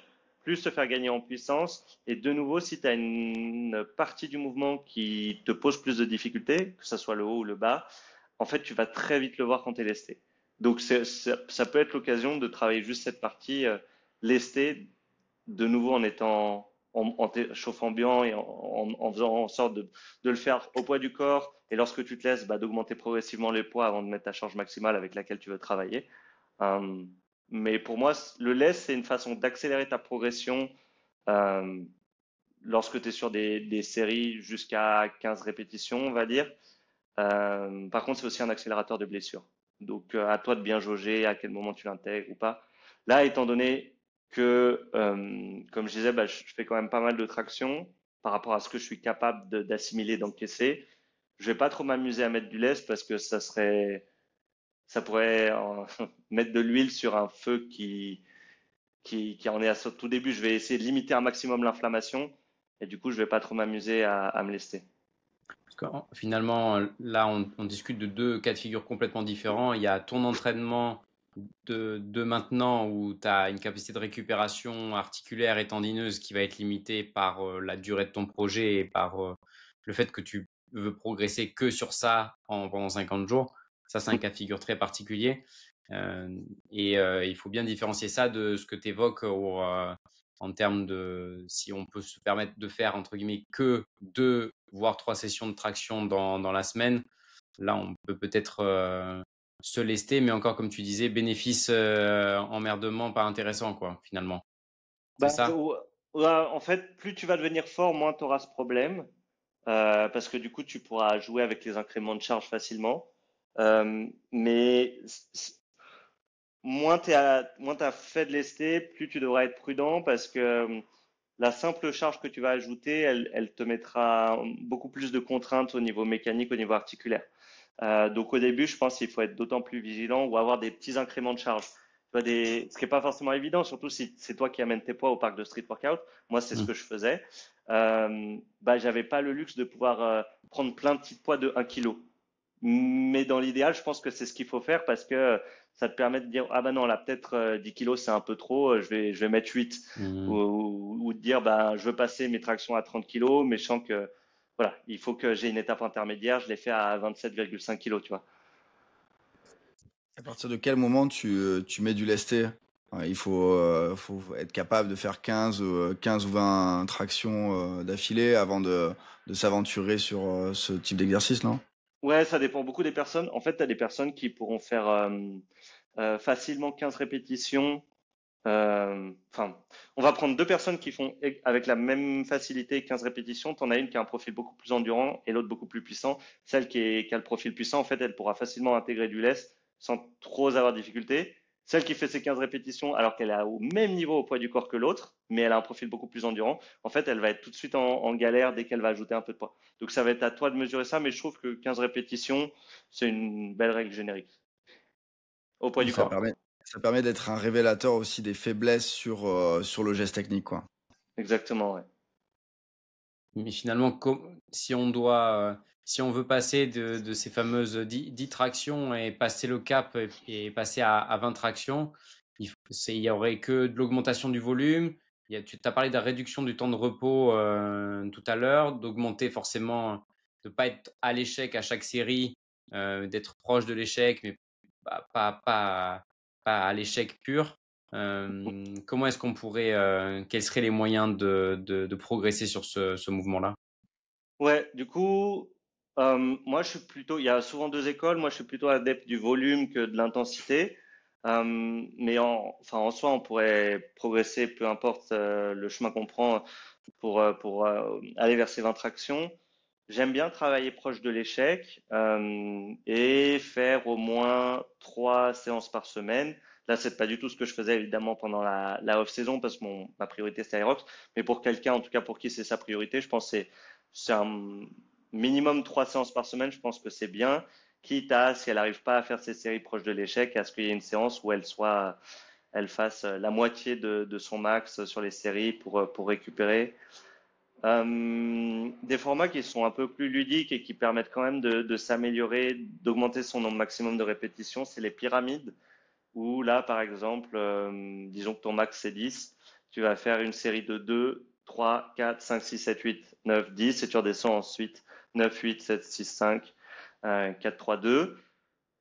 plus te faire gagner en puissance. Et de nouveau, si tu as une partie du mouvement qui te pose plus de difficultés, que ce soit le haut ou le bas, en fait, tu vas très vite le voir quand tu es lesté. Donc ça peut être l'occasion de travailler juste cette partie lestée, de nouveau en étant en chauffant bien et en faisant en sorte de le faire au poids du corps. Et lorsque tu te laisses, bah, d'augmenter progressivement les poids avant de mettre ta charge maximale avec laquelle tu veux travailler. Euh, mais pour moi, le laisse, c'est une façon d'accélérer ta progression euh, lorsque tu es sur des séries jusqu'à 15 répétitions, on va dire. Par contre, c'est aussi un accélérateur de blessure. Donc, à toi de bien jauger à quel moment tu l'intègres ou pas. Là, étant donné que, comme je disais, bah, je fais quand même pas mal de traction par rapport à ce que je suis capable d'assimiler, d'encaisser. Je vais pas trop m'amuser à mettre du lest parce que ça pourrait mettre de l'huile sur un feu qui en est à son tout début. Je vais essayer de limiter un maximum l'inflammation et du coup, je vais pas trop m'amuser à me lester. Parce que, finalement, là, on discute de deux cas de figure complètement différents. Il y a ton entraînement de maintenant où tu as une capacité de récupération articulaire et tendineuse qui va être limitée par la durée de ton projet et par le fait que tu veux progresser que sur ça pendant 50 jours. Ça, c'est un cas de figure très particulier. Il faut bien différencier ça de ce que tu évoques en termes de si on peut se permettre de faire entre guillemets que 2 voire 3 sessions de traction dans la semaine. Là, on peut peut-être se lester, mais encore comme tu disais, bénéfice emmerdement pas intéressant quoi finalement. C'est Bah, ça? ouais, en fait, plus tu vas devenir fort, moins tu auras ce problème. Parce que du coup, tu pourras jouer avec les incréments de charge facilement. Mais moins moins t'as fait de lesté, plus tu devras être prudent parce que la simple charge que tu vas ajouter, elle te mettra beaucoup plus de contraintes au niveau mécanique, au niveau articulaire. Donc au début, je pense qu'il faut être d'autant plus vigilant ou avoir des petits incréments de charge. Tu vois, ce qui n'est pas forcément évident, surtout si c'est toi qui amènes tes poids au parc de street workout. Moi, c'est ce Mm. que je faisais. Bah, j'avais pas le luxe de pouvoir prendre plein de petits poids de 1 kg. Mais dans l'idéal, je pense que c'est ce qu'il faut faire parce que ça te permet de dire, ah ben non, là, peut-être 10 kilos, c'est un peu trop, je vais mettre 8. Mm. Ou de dire, ben, je veux passer mes tractions à 30 kilos, mais je sens que, voilà, il faut que j'ai une étape intermédiaire, je l'ai fait à 27,5 kilos, tu vois. À partir de quel moment tu mets du lesté? Il faut être capable de faire 15 ou 20 tractions d'affilée avant de s'aventurer sur ce type d'exercice, non? Ouais, ça dépend beaucoup des personnes. En fait, tu as des personnes qui pourront faire facilement 15 répétitions. Enfin, on va prendre deux personnes qui font avec la même facilité 15 répétitions. Tu en as une qui a un profil beaucoup plus endurant et l'autre beaucoup plus puissant. Celle qui a le profil puissant, en fait, elle pourra facilement intégrer du lest sans trop avoir de difficulté. Celle qui fait ses 15 répétitions alors qu'elle est au même niveau au poids du corps que l'autre, mais elle a un profil beaucoup plus endurant, en fait, elle va être tout de suite en galère dès qu'elle va ajouter un peu de poids. Donc ça va être à toi de mesurer ça, mais je trouve que 15 répétitions, c'est une belle règle générique au poids Oui, du corps. ça permet d'être un révélateur aussi des faiblesses sur le geste technique, quoi. Exactement, ouais. Mais finalement, si on veut passer de ces fameuses 10 tractions et passer le cap et passer à 20 tractions, il y aurait que de l'augmentation du volume. Tu as parlé de la réduction du temps de repos tout à l'heure, d'augmenter forcément, de ne pas être à l'échec à chaque série, d'être proche de l'échec, mais pas à l'échec pur. Comment est-ce qu'on pourrait, quels seraient les moyens de progresser sur ce mouvement-là? Ouais, du coup, moi je suis plutôt, il y a souvent deux écoles, moi je suis plutôt adepte du volume que de l'intensité. Mais enfin, en soi, on pourrait progresser, peu importe le chemin qu'on prend pour aller vers ces 20 tractions. J'aime bien travailler proche de l'échec et faire au moins 3 séances par semaine. Là, c'est pas du tout ce que je faisais évidemment pendant la off-saison parce que ma priorité c'était Aerox. Mais pour quelqu'un, en tout cas pour qui c'est sa priorité, je pense que c'est un minimum 3 séances par semaine. Je pense que c'est bien. Quitte à, si elle n'arrive pas à faire ses séries proches de l'échec, à ce qu'il y ait une séance où elle fasse la moitié de son max sur les séries pour récupérer. Des formats qui sont un peu plus ludiques et qui permettent quand même de s'améliorer, d'augmenter son nombre maximum de répétitions, c'est les pyramides, où là, par exemple, disons que ton max c'est 10, tu vas faire une série de 2, 3, 4, 5, 6, 7, 8, 9, 10, et tu redescends ensuite 9, 8, 7, 6, 5, 4, 3, 2.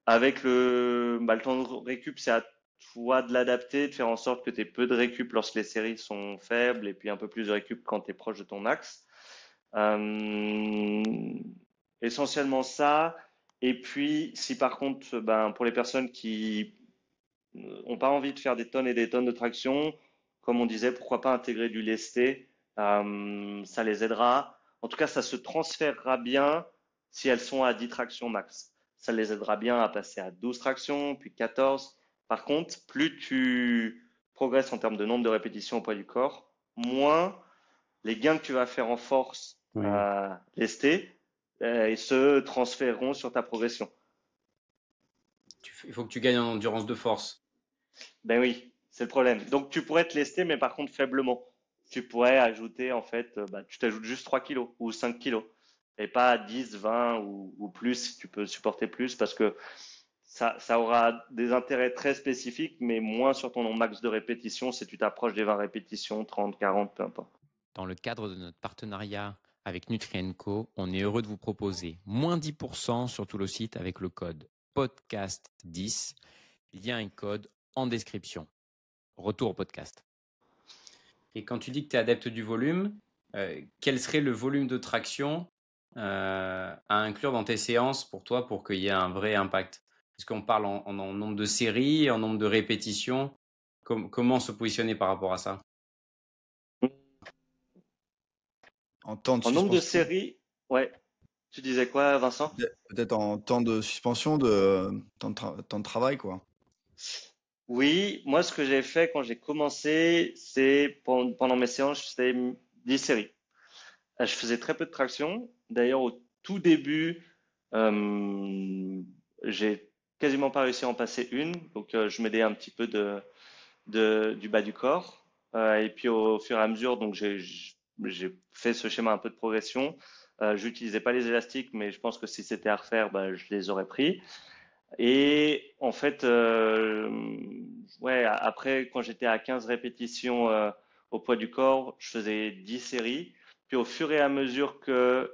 Avec le temps de récup, c'est à toi de l'adapter, de faire en sorte que tu aies peu de récup lorsque les séries sont faibles et puis un peu plus de récup quand tu es proche de ton max. Euh, Essentiellement ça. Et puis, si par contre, ben, pour les personnes qui n'ont pas envie de faire des tonnes et des tonnes de traction, comme on disait, pourquoi pas intégrer du lesté, ça les aidera. En tout cas, ça se transférera bien si elles sont à 10 tractions max. Ça les aidera bien à passer à 12 tractions, puis 14. Par contre, plus tu progresses en termes de nombre de répétitions au poids du corps, moins les gains que tu vas faire en force Oui. lestés ils se transféreront sur ta progression. Il faut que tu gagnes en endurance de force. Ben oui, c'est le problème. Donc tu pourrais te lester, mais par contre faiblement. Tu pourrais ajouter, en fait, tu t'ajoutes juste 3 kilos ou 5 kilos. Et pas 10, 20 ou plus, si tu peux supporter plus, parce que ça aura des intérêts très spécifiques, mais moins sur ton max de répétitions si tu t'approches des 20 répétitions, 30, 40, peu importe. Dans le cadre de notre partenariat avec Nutrien&Co, on est heureux de vous proposer moins 10% sur tout le site avec le code podcast10. Il y a un code en description. Retour au podcast. Et quand tu dis que tu es adepte du volume, quel serait le volume de traction à inclure dans tes séances pour toi pour qu'il y ait un vrai impact? Est-ce qu'on parle en nombre de séries, en nombre de répétitions? Comment se positionner par rapport à ça? En temps de En nombre de suspension, séries, ouais. Tu disais quoi, Vincent? peut-être en temps de suspension, de temps de travail, quoi. Oui, moi, ce que j'ai fait quand j'ai commencé, c'est pendant mes séances, c'était 10 séries. Je faisais très peu de traction. D'ailleurs, au tout début, j'ai quasiment pas réussi à en passer une. Donc, je m'aidais un petit peu du bas du corps. Et puis, au fur et à mesure, donc j'ai fait ce schéma un peu de progression. J'utilisais pas les élastiques, mais je pense que si c'était à refaire, je les aurais pris. Et en fait, ouais, après, quand j'étais à 15 répétitions au poids du corps, je faisais 10 séries. Puis au fur et à mesure que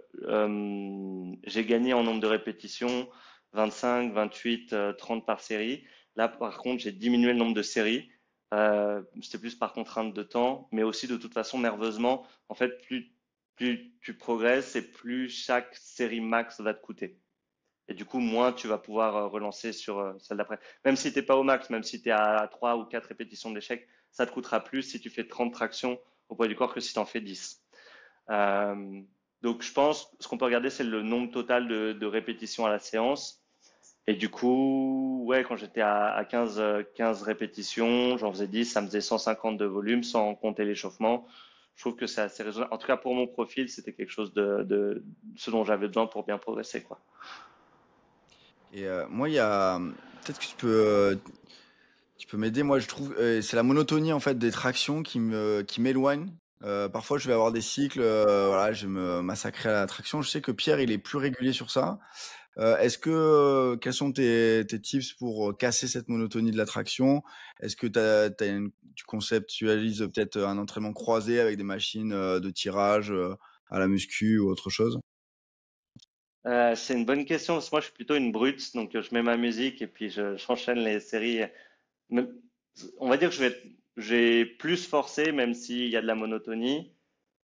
j'ai gagné en nombre de répétitions, 25, 28, 30 par série, là par contre, j'ai diminué le nombre de séries. C'était plus par contrainte de temps, mais aussi de toute façon nerveusement. En fait, plus tu progresses et plus chaque série max va te coûter. Et du coup, moins tu vas pouvoir relancer sur celle d'après. Même si tu n'es pas au max, même si tu es à 3 ou 4 répétitions d'échec, ça te coûtera plus si tu fais 30 tractions au poids du corps que si tu en fais 10. Euh, donc, je pense, ce qu'on peut regarder, c'est le nombre total de répétitions à la séance. Et du coup, ouais, quand j'étais à 15 répétitions, j'en faisais 10, ça me faisait 150 de volume sans compter l'échauffement. Je trouve que c'est assez raisonnable. En tout cas, pour mon profil, c'était quelque chose de ce dont j'avais besoin pour bien progresser, quoi. Et moi, il y a peut-être que tu peux m'aider. Moi, je trouve c'est la monotonie en fait des tractions qui m'éloigne. Parfois, je vais avoir des cycles, voilà, je vais me massacrer à la traction. Je sais que Pierre, il est plus régulier sur ça. Quels sont tes tips pour casser cette monotonie de la traction? Est-ce que tu conceptualises peut-être un entraînement croisé avec des machines de tirage à la muscu ou autre chose? C'est une bonne question parce que moi je suis plutôt une brute, donc je mets ma musique et puis j'enchaîne les séries. Mais on va dire que j'ai plus forcé, même s'il y a de la monotonie.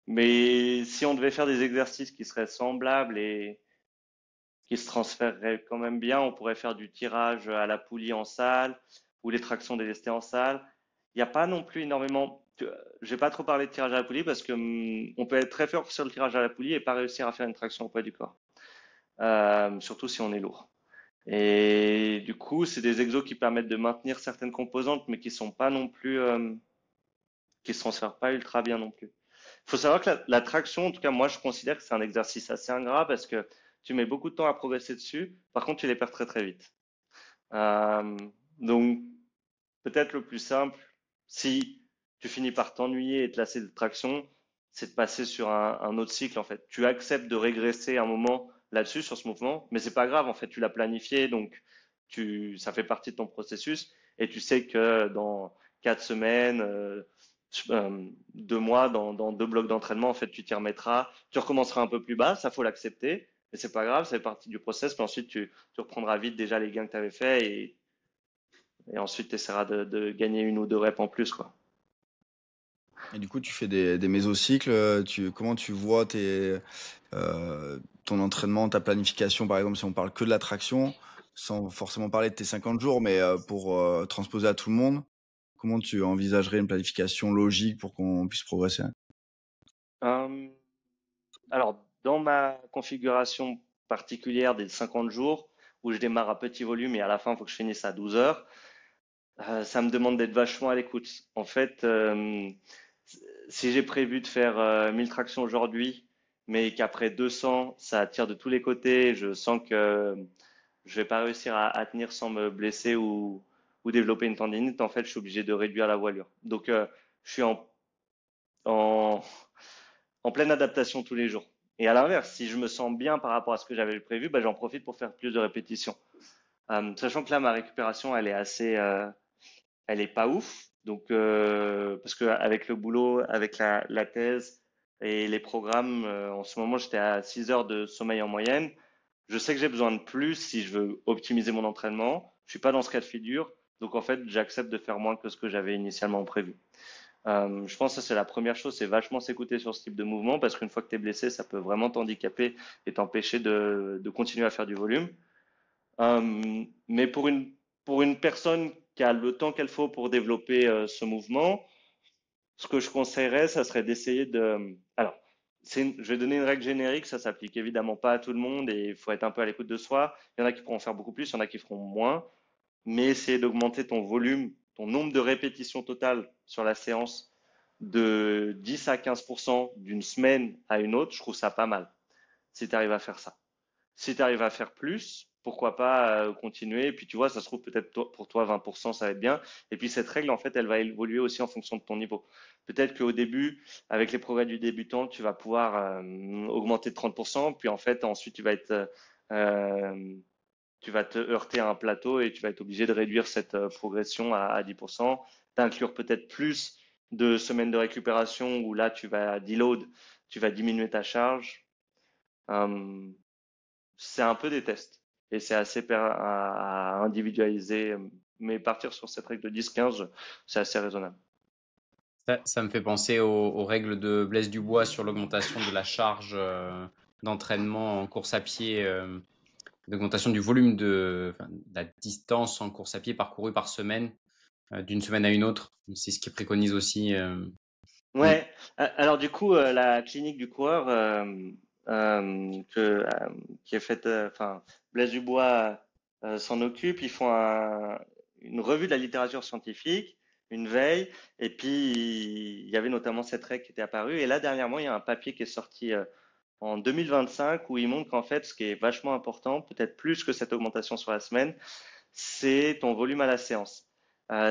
Mais si on devait faire des exercices qui seraient semblables et qui se transféreraient quand même bien, on pourrait faire du tirage à la poulie en salle ou les tractions délestées en salle. Il n'y a pas non plus énormément. Je vais pas trop parler de tirage à la poulie parce que on peut être très fort sur le tirage à la poulie et pas réussir à faire une traction au poids du corps. Surtout si on est lourd. Et du coup, c'est des exos qui permettent de maintenir certaines composantes, mais qui sont pas non plus, qui se transfèrent pas ultra bien non plus. Il faut savoir que la traction, en tout cas, moi, je considère que c'est un exercice assez ingrat parce que tu mets beaucoup de temps à progresser dessus. Par contre, tu les perds très très vite. Euh, donc, peut-être le plus simple, si tu finis par t'ennuyer et te lasser de traction, c'est de passer sur un autre cycle en fait. Tu acceptes de régresser un moment là-dessus sur ce mouvement, mais c'est pas grave en fait. Tu l'as planifié, donc ça fait partie de ton processus et tu sais que dans 4 semaines, 2 mois, dans 2 blocs d'entraînement, en fait, tu t'y remettras. Tu recommenceras un peu plus bas, ça faut l'accepter, mais c'est pas grave, ça fait partie du process. Puis ensuite, tu reprendras vite déjà les gains que tu avais fait et ensuite, tu essaieras de gagner 1 ou 2 reps en plus, quoi. Et du coup, tu fais des mésocycles. Comment tu vois ton entraînement, ta planification, par exemple, si on parle que de la traction, sans forcément parler de tes 50 jours, mais pour transposer à tout le monde, comment tu envisagerais une planification logique pour qu'on puisse progresser? Euh, alors, dans ma configuration particulière des 50 jours, où je démarre à petit volume et à la fin, il faut que je finisse à 12 heures, Ça me demande d'être vachement à l'écoute. En fait, si j'ai prévu de faire 1000 tractions aujourd'hui, mais qu'après 200, ça tire de tous les côtés, je sens que je vais pas réussir à tenir sans me blesser ou développer une tendinite, en fait, je suis obligé de réduire la voilure. Donc, je suis en, en pleine adaptation tous les jours. Et à l'inverse, si je me sens bien par rapport à ce que j'avais prévu, bah, j'en profite pour faire plus de répétitions. Sachant que là, ma récupération, elle est pas ouf. Donc, parce que avec le boulot, avec la thèse et les programmes, en ce moment, j'étais à 6 heures de sommeil en moyenne. Je sais que j'ai besoin de plus si je veux optimiser mon entraînement. Je suis pas dans ce cas de figure. Donc, en fait, j'accepte de faire moins que ce que j'avais initialement prévu. Je pense que ça, c'est la première chose, c'est vachement s'écouter sur ce type de mouvement parce qu'une fois que tu es blessé, ça peut vraiment t'handicaper et t'empêcher de continuer à faire du volume. Mais pour une personne qui a le temps qu'elle faut pour développer ce mouvement, ce que je conseillerais, ça serait d'essayer de. Alors, je vais donner une règle générique, ça s'applique évidemment pas à tout le monde et il faut être un peu à l'écoute de soi. Il y en a qui pourront faire beaucoup plus, il y en a qui feront moins, mais essayer d'augmenter ton volume, ton nombre de répétitions totales sur la séance de 10 à 15% d'une semaine à une autre, je trouve ça pas mal, si tu arrives à faire ça. Si tu arrives à faire plus, pourquoi pas continuer. Et puis tu vois, ça se trouve peut-être pour toi 20%, ça va être bien. Et puis cette règle, en fait, elle va évoluer aussi en fonction de ton niveau. Peut-être qu'au début, avec les progrès du débutant, tu vas pouvoir augmenter de 30%. Puis en fait, ensuite, tu vas te heurter à un plateau et tu vas être obligé de réduire cette progression à 10%, d'inclure peut-être plus de semaines de récupération où là, tu vas deload, tu vas diminuer ta charge. C'est un peu des tests et c'est assez à individualiser, mais partir sur cette règle de 10-15, c'est assez raisonnable. Ça me fait penser aux règles de Blaise Dubois sur l'augmentation de la charge d'entraînement en course à pied, d'augmentation du volume de la distance en course à pied parcourue par semaine, d'une semaine à une autre. C'est ce qui préconise aussi. Ouais, alors du coup, la clinique du coureur qui est faite, enfin, Blaise Dubois s'en occupe, ils font une revue de la littérature scientifique, une veille, et puis il y avait notamment cette règle qui était apparue, et là dernièrement, il y a un papier qui est sorti en 2025 où il montre qu'en fait, ce qui est vachement important, peut-être plus que cette augmentation sur la semaine, c'est ton volume à la séance.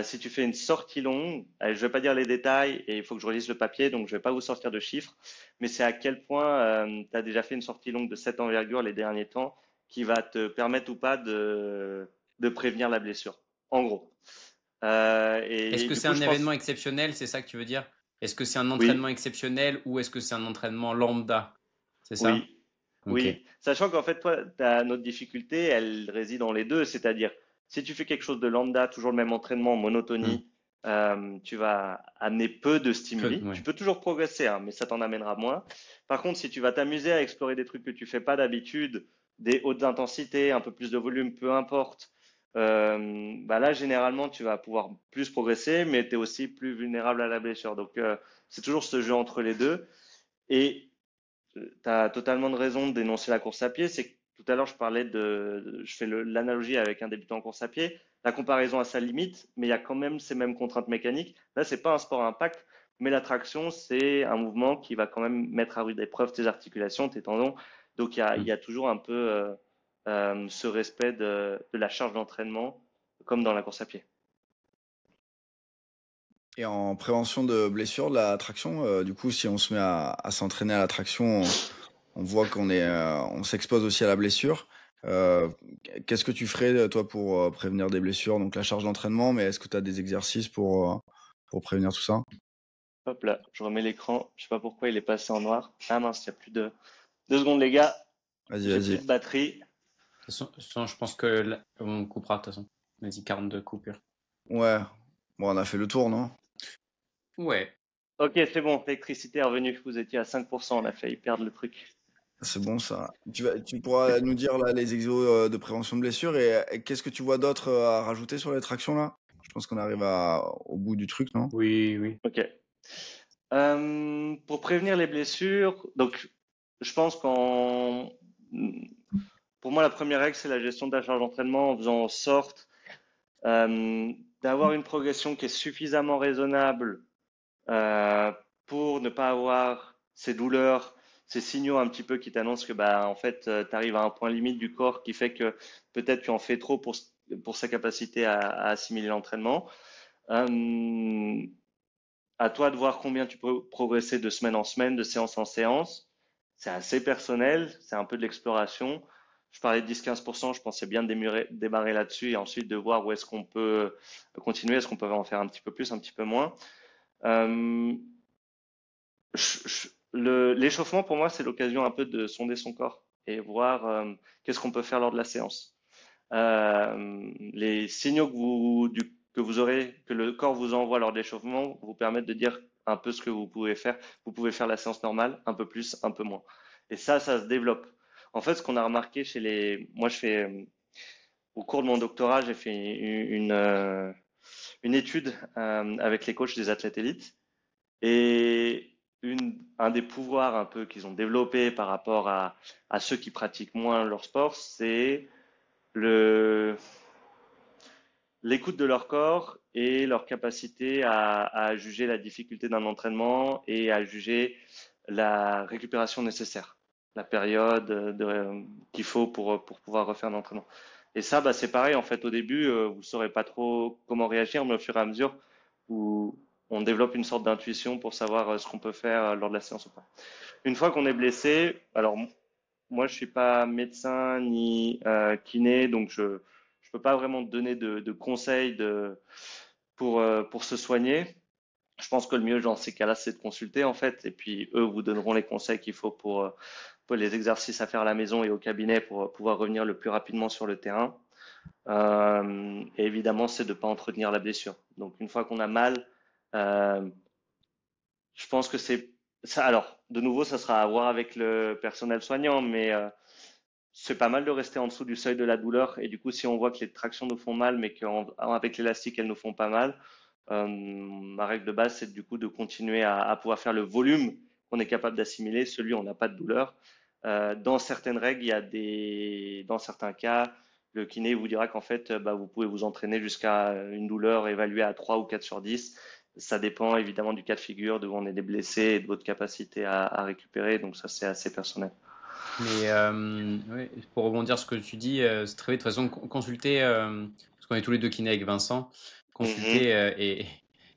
Si tu fais une sortie longue, je ne vais pas dire les détails et il faut que je relise le papier, donc je ne vais pas vous sortir de chiffres, mais c'est à quel point tu as déjà fait une sortie longue de cette envergure les derniers temps qui va te permettre ou pas de prévenir la blessure. En gros. Est-ce que c'est un événement pense... exceptionnel, c'est ça que tu veux dire? Est-ce que c'est un entraînement Oui, exceptionnel ou est-ce que c'est un entraînement lambda? C'est ça? oui, Ok. oui. Sachant qu'en fait, toi, notre difficulté, elle réside dans les deux, c'est-à-dire si tu fais quelque chose de lambda, toujours le même entraînement, Hmm. monotonie, tu vas amener peu de stimuli. Tu Ouais. peux toujours progresser, hein, mais ça t'en amènera moins. Par contre, si tu vas t'amuser à explorer des trucs que tu fais pas d'habitude, des hautes intensités, un peu plus de volume, peu importe, bah là, généralement, tu vas pouvoir plus progresser, mais tu es aussi plus vulnérable à la blessure. Donc, c'est toujours ce jeu entre les deux. Et tu as totalement de raison de dénoncer la course à pied. C'est que tout à l'heure, je fais l'analogie avec un débutant en course à pied. La comparaison à sa limite, mais il y a quand même ces mêmes contraintes mécaniques. Là, c'est pas un sport à impact, mais la traction, c'est un mouvement qui va quand même mettre à rude épreuve tes articulations, tes tendons. Donc, il Hmm. y a toujours un peu ce respect de la charge d'entraînement, comme dans la course à pied. Et en prévention de blessures, de la traction, du coup, si on se met à s'entraîner à la traction, on voit on s'expose aussi à la blessure. Qu'est-ce que tu ferais, toi, pour prévenir des blessures? Donc la charge d'entraînement, mais est-ce que tu as des exercices pour prévenir tout ça? Hop là, je remets l'écran. Je sais pas pourquoi il est passé en noir. Ah mince, il n'y a plus de 2 secondes, les gars. Vas-y, J'ai plus vas-y. de batterie. De toute façon, je pense que on coupera de toute façon. Vas-y, 42 coupures. Ouais. Bon, on a fait le tour, non? Ouais. Ok, c'est bon, l'électricité est revenue. Vous étiez à 5%, on a failli perdre le truc. C'est bon, ça. Tu pourras nous dire là les exos de prévention de blessures et qu'est-ce que tu vois d'autre à rajouter sur les tractions là? Je pense qu'on arrive au bout du truc, non? Oui, oui. Ok. Pour prévenir les blessures, donc je pense pour moi la première règle c'est la gestion de la charge d'entraînement en faisant en sorte d'avoir une progression qui est suffisamment raisonnable pour ne pas avoir ces douleurs, ces signaux un petit peu qui t'annoncent que bah en fait tu arrives à un point limite du corps qui fait que peut-être tu en fais trop pour sa capacité à assimiler l'entraînement. À toi de voir combien tu peux progresser de semaine en semaine, de séance en séance. C'est assez personnel, c'est un peu de l'exploration. Je parlais de 10-15%, je pensais bien démarrer là-dessus et ensuite de voir où est-ce qu'on peut continuer, est-ce qu'on peut en faire un petit peu plus, un petit peu moins. L'échauffement, pour moi, c'est l'occasion un peu de sonder son corps et voir qu'est-ce qu'on peut faire lors de la séance. Les signaux que vous aurez, que le corps vous envoie lors de l'échauffement, vous permettent de dire un peu ce que vous pouvez faire. Vous pouvez faire la séance normale, un peu plus, un peu moins. Et ça se développe. En fait, ce qu'on a remarqué moi, au cours de mon doctorat, j'ai fait une étude avec les coachs des athlètes élites. Et un des pouvoirs un peu qu'ils ont développé par rapport à ceux qui pratiquent moins leur sport, c'est l'écoute de leur corps et leur capacité à juger la difficulté d'un entraînement et à juger la récupération nécessaire, la période qu'il faut pour pouvoir refaire un entraînement. Et ça, bah, c'est pareil, en fait, au début, vous ne saurez pas trop comment réagir, mais au fur et à mesure, on développe une sorte d'intuition pour savoir ce qu'on peut faire lors de la séance ou pas. Une fois qu'on est blessé, alors moi, je suis pas médecin ni kiné, donc je peux pas vraiment donner de conseils pour se soigner. Je pense que le mieux dans ces cas-là, c'est de consulter en fait, et puis eux vous donneront les conseils qu'il faut pour les exercices à faire à la maison et au cabinet pour pouvoir revenir le plus rapidement sur le terrain. Et évidemment, c'est de ne pas entretenir la blessure. Donc une fois qu'on a mal, euh, je pense que c'est ça. Alors, de nouveau, ça sera à voir avec le personnel soignant, mais c'est pas mal de rester en dessous du seuil de la douleur. Et du coup, si on voit que les tractions nous font mal, mais qu'avec l'élastique, elles nous font pas mal, ma règle de base, c'est du coup de continuer à pouvoir faire le volume qu'on est capable d'assimiler, celui où on n'a pas de douleur. Dans certaines règles, dans certains cas, le kiné vous dira qu'en fait, bah, vous pouvez vous entraîner jusqu'à une douleur évaluée à 3 ou 4 sur 10. Ça dépend évidemment du cas de figure, de où on est des blessés et de votre capacité à récupérer. Donc ça, c'est assez personnel. Mais ouais, pour rebondir sur ce que tu dis, c'est très bien. De toute façon, consulter, parce qu'on est tous les deux kinés avec Vincent, consulter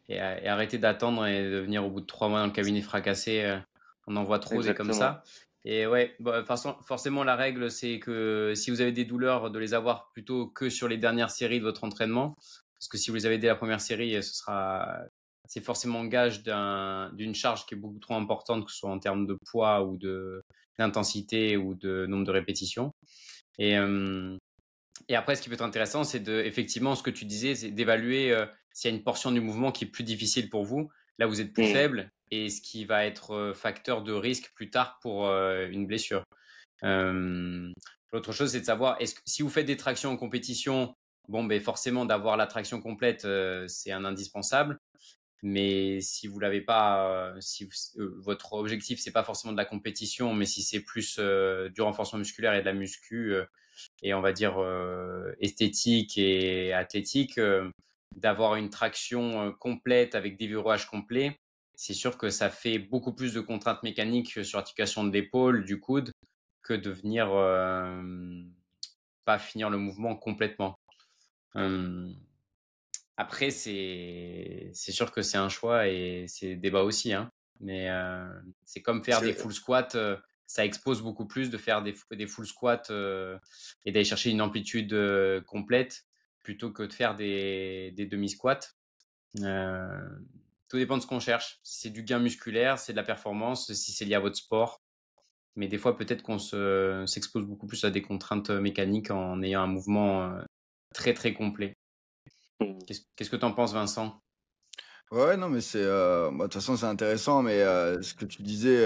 et arrêter d'attendre et de venir au bout de 3 mois dans le cabinet fracassé. On en voit trop des comme ça. Et ouais, bah, forcément, la règle, c'est que si vous avez des douleurs, de les avoir plutôt que sur les dernières séries de votre entraînement. Parce que si vous les avez dès la première série, c'est forcément gage d'une charge qui est beaucoup trop importante, que ce soit en termes de poids ou d'intensité ou de nombre de répétitions. Et après, ce qui peut être intéressant, c'est effectivement, ce que tu disais, c'est d'évaluer s'il y a une portion du mouvement qui est plus difficile pour vous. Là, vous êtes plus faible et ce qui va être facteur de risque plus tard pour une blessure. L'autre chose, c'est de savoir, si vous faites des tractions en compétition, bon, ben forcément, d'avoir la traction complète, c'est un indispensable. Mais si vous l'avez pas, si votre objectif c'est pas forcément de la compétition, mais si c'est plus du renforcement musculaire et de la muscu et on va dire esthétique et athlétique, d'avoir une traction complète avec des verrouages complets, c'est sûr que ça fait beaucoup plus de contraintes mécaniques sur l'articulation de l'épaule, du coude, que de venir pas finir le mouvement complètement. Après, c'est sûr que c'est un choix et c'est débat aussi, hein. Mais c'est comme faire des full squats, ça expose beaucoup plus de faire des full squats et d'aller chercher une amplitude complète plutôt que de faire des demi-squats. Tout dépend de ce qu'on cherche. Si c'est du gain musculaire, c'est de la performance, si c'est lié à votre sport. Mais des fois, peut-être qu'on s'expose beaucoup plus à des contraintes mécaniques en ayant un mouvement très très complet. Qu'est-ce que tu en penses, Vincent? Ouais, non, mais de toute façon, c'est intéressant, mais ce que tu disais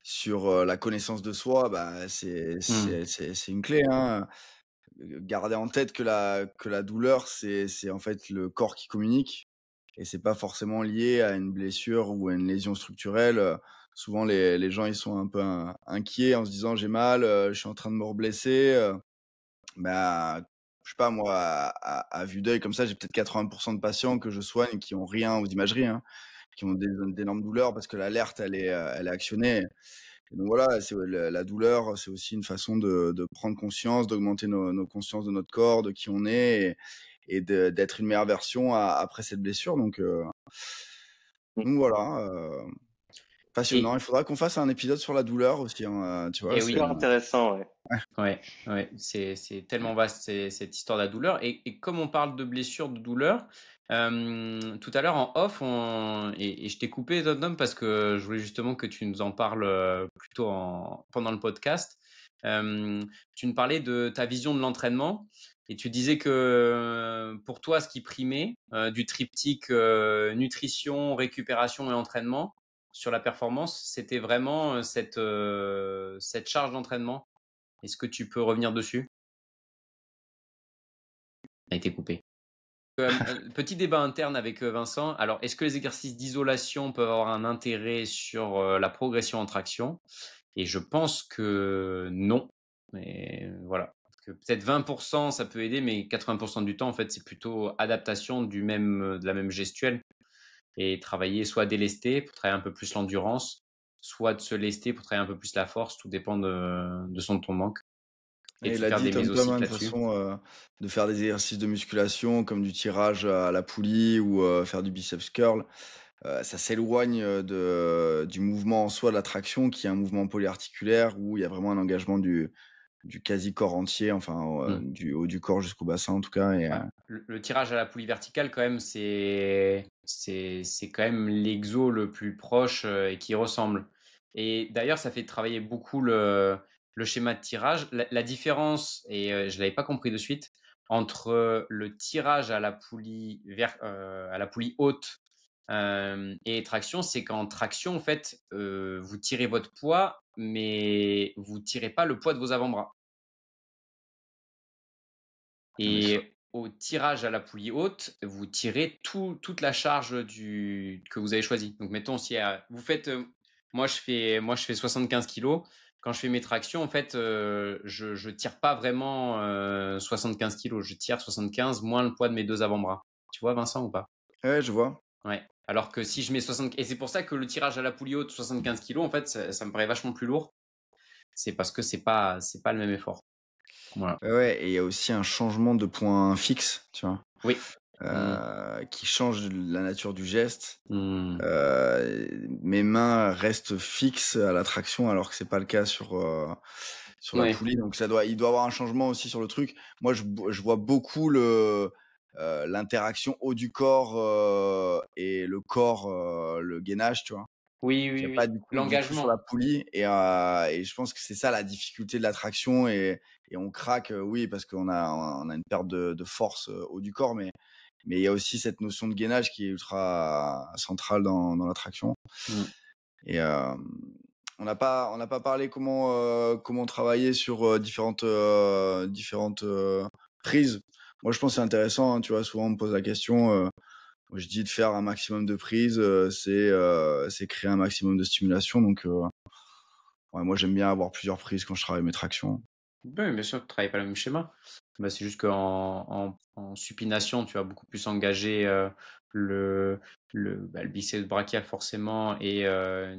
sur la connaissance de soi, bah, c'est une clé, hein. Garder en tête que la douleur, c'est en fait le corps qui communique et c'est pas forcément lié à une blessure ou à une lésion structurelle. Souvent, les gens, ils sont un peu inquiets en se disant: «J'ai mal, je suis en train de me reblesser». Bah, je sais pas moi, à vue d'œil comme ça, j'ai peut-être 80% de patients que je soigne qui ont rien aux imageries, hein, qui ont d'énormes douleurs parce que l'alerte, elle est actionnée. Et donc voilà, la douleur, c'est aussi une façon de prendre conscience, d'augmenter nos consciences de notre corps, de qui on est, et d'être une meilleure version après cette blessure. Donc voilà, passionnant. Et, Il faudra qu'on fasse un épisode sur la douleur aussi, hein, tu vois. et oui, Super intéressant, ouais. ouais, c'est tellement vaste cette histoire de la douleur. Et comme on parle de blessure, de douleur, tout à l'heure en off, et je t'ai coupé, Tom, parce que je voulais justement que tu nous en parles plutôt pendant le podcast. Tu nous parlais de ta vision de l'entraînement et tu disais que pour toi, ce qui primait du triptyque nutrition, récupération et entraînement sur la performance, c'était vraiment cette charge d'entraînement. Est-ce que tu peux revenir dessus? A été coupé. Petit débat interne avec Vincent. Alors, est-ce que les exercices d'isolation peuvent avoir un intérêt sur la progression en traction? Et je pense que non. Mais voilà. Parce que peut-être 20%, ça peut aider, mais 80% du temps, en fait, c'est plutôt adaptation de la même gestuelle. Et travailler soit délesté pour travailler un peu plus l'endurance, soit de se lester pour travailler un peu plus la force. Tout dépend de ton manque. Et Et il tu a faire dit, des Tom Tom, hein, mésocycles de toute là-dessus. façon, de faire des exercices de musculation comme du tirage à la poulie ou faire du biceps curl. Ça s'éloigne du mouvement en soi de la traction, qui est un mouvement polyarticulaire où il y a vraiment un engagement du quasi corps entier, enfin du haut du corps jusqu'au bassin en tout cas. Et, Ouais. Le tirage à la poulie verticale, quand même, c'est quand même l'exo le plus proche et qui ressemble. Et d'ailleurs, ça fait travailler beaucoup le schéma de tirage. La différence, et je ne l'avais pas compris de suite, entre le tirage à la poulie, à la poulie haute et traction, c'est qu'en traction, en fait, vous tirez votre poids, mais vous tirez pas le poids de vos avant-bras. mais ça- Et au tirage à la poulie haute, vous tirez toute la charge que vous avez choisi. Donc, mettons, si vous faites, moi je fais 75 kilos. Quand je fais mes tractions, en fait, je tire pas vraiment 75 kilos. Je tire 75 moins le poids de mes deux avant-bras. Tu vois, Vincent, ou pas? Ouais, je vois. Ouais. Alors que si je mets 60, et c'est pour ça que le tirage à la poulie haute 75 kilos, en fait, ça me paraît vachement plus lourd. C'est parce que c'est pas le même effort. Voilà. Ouais, et il y a aussi un changement de point fixe, tu vois, Oui. qui change la nature du geste. Mmh. Mes mains restent fixes à la traction alors que c'est pas le cas sur la Ouais. poulie. Donc il doit avoir un changement aussi sur le truc. Moi, je vois beaucoup l'interaction haut du corps et le corps, le gainage, tu vois. Oui, Il n'y oui, a pas oui. du tout sur la L'engagement. poulie. Et je pense que c'est ça la difficulté de la traction. Et on craque, oui, parce qu'on a une perte de force haut du corps. Mais il y a aussi cette notion de gainage qui est ultra centrale dans la traction. Mm. Et on n'a pas parlé comment travailler sur différentes prises. Moi, je pense que c'est intéressant, hein, tu vois, souvent on me pose la question. Moi, je dis de faire un maximum de prises, c'est créer un maximum de stimulation. Donc, ouais, moi, j'aime bien avoir plusieurs prises quand je travaille mes tractions. Oui, bien sûr, tu ne travailles pas le même schéma. Bah, c'est juste qu'en supination, tu vas beaucoup plus engager le biceps brachial forcément et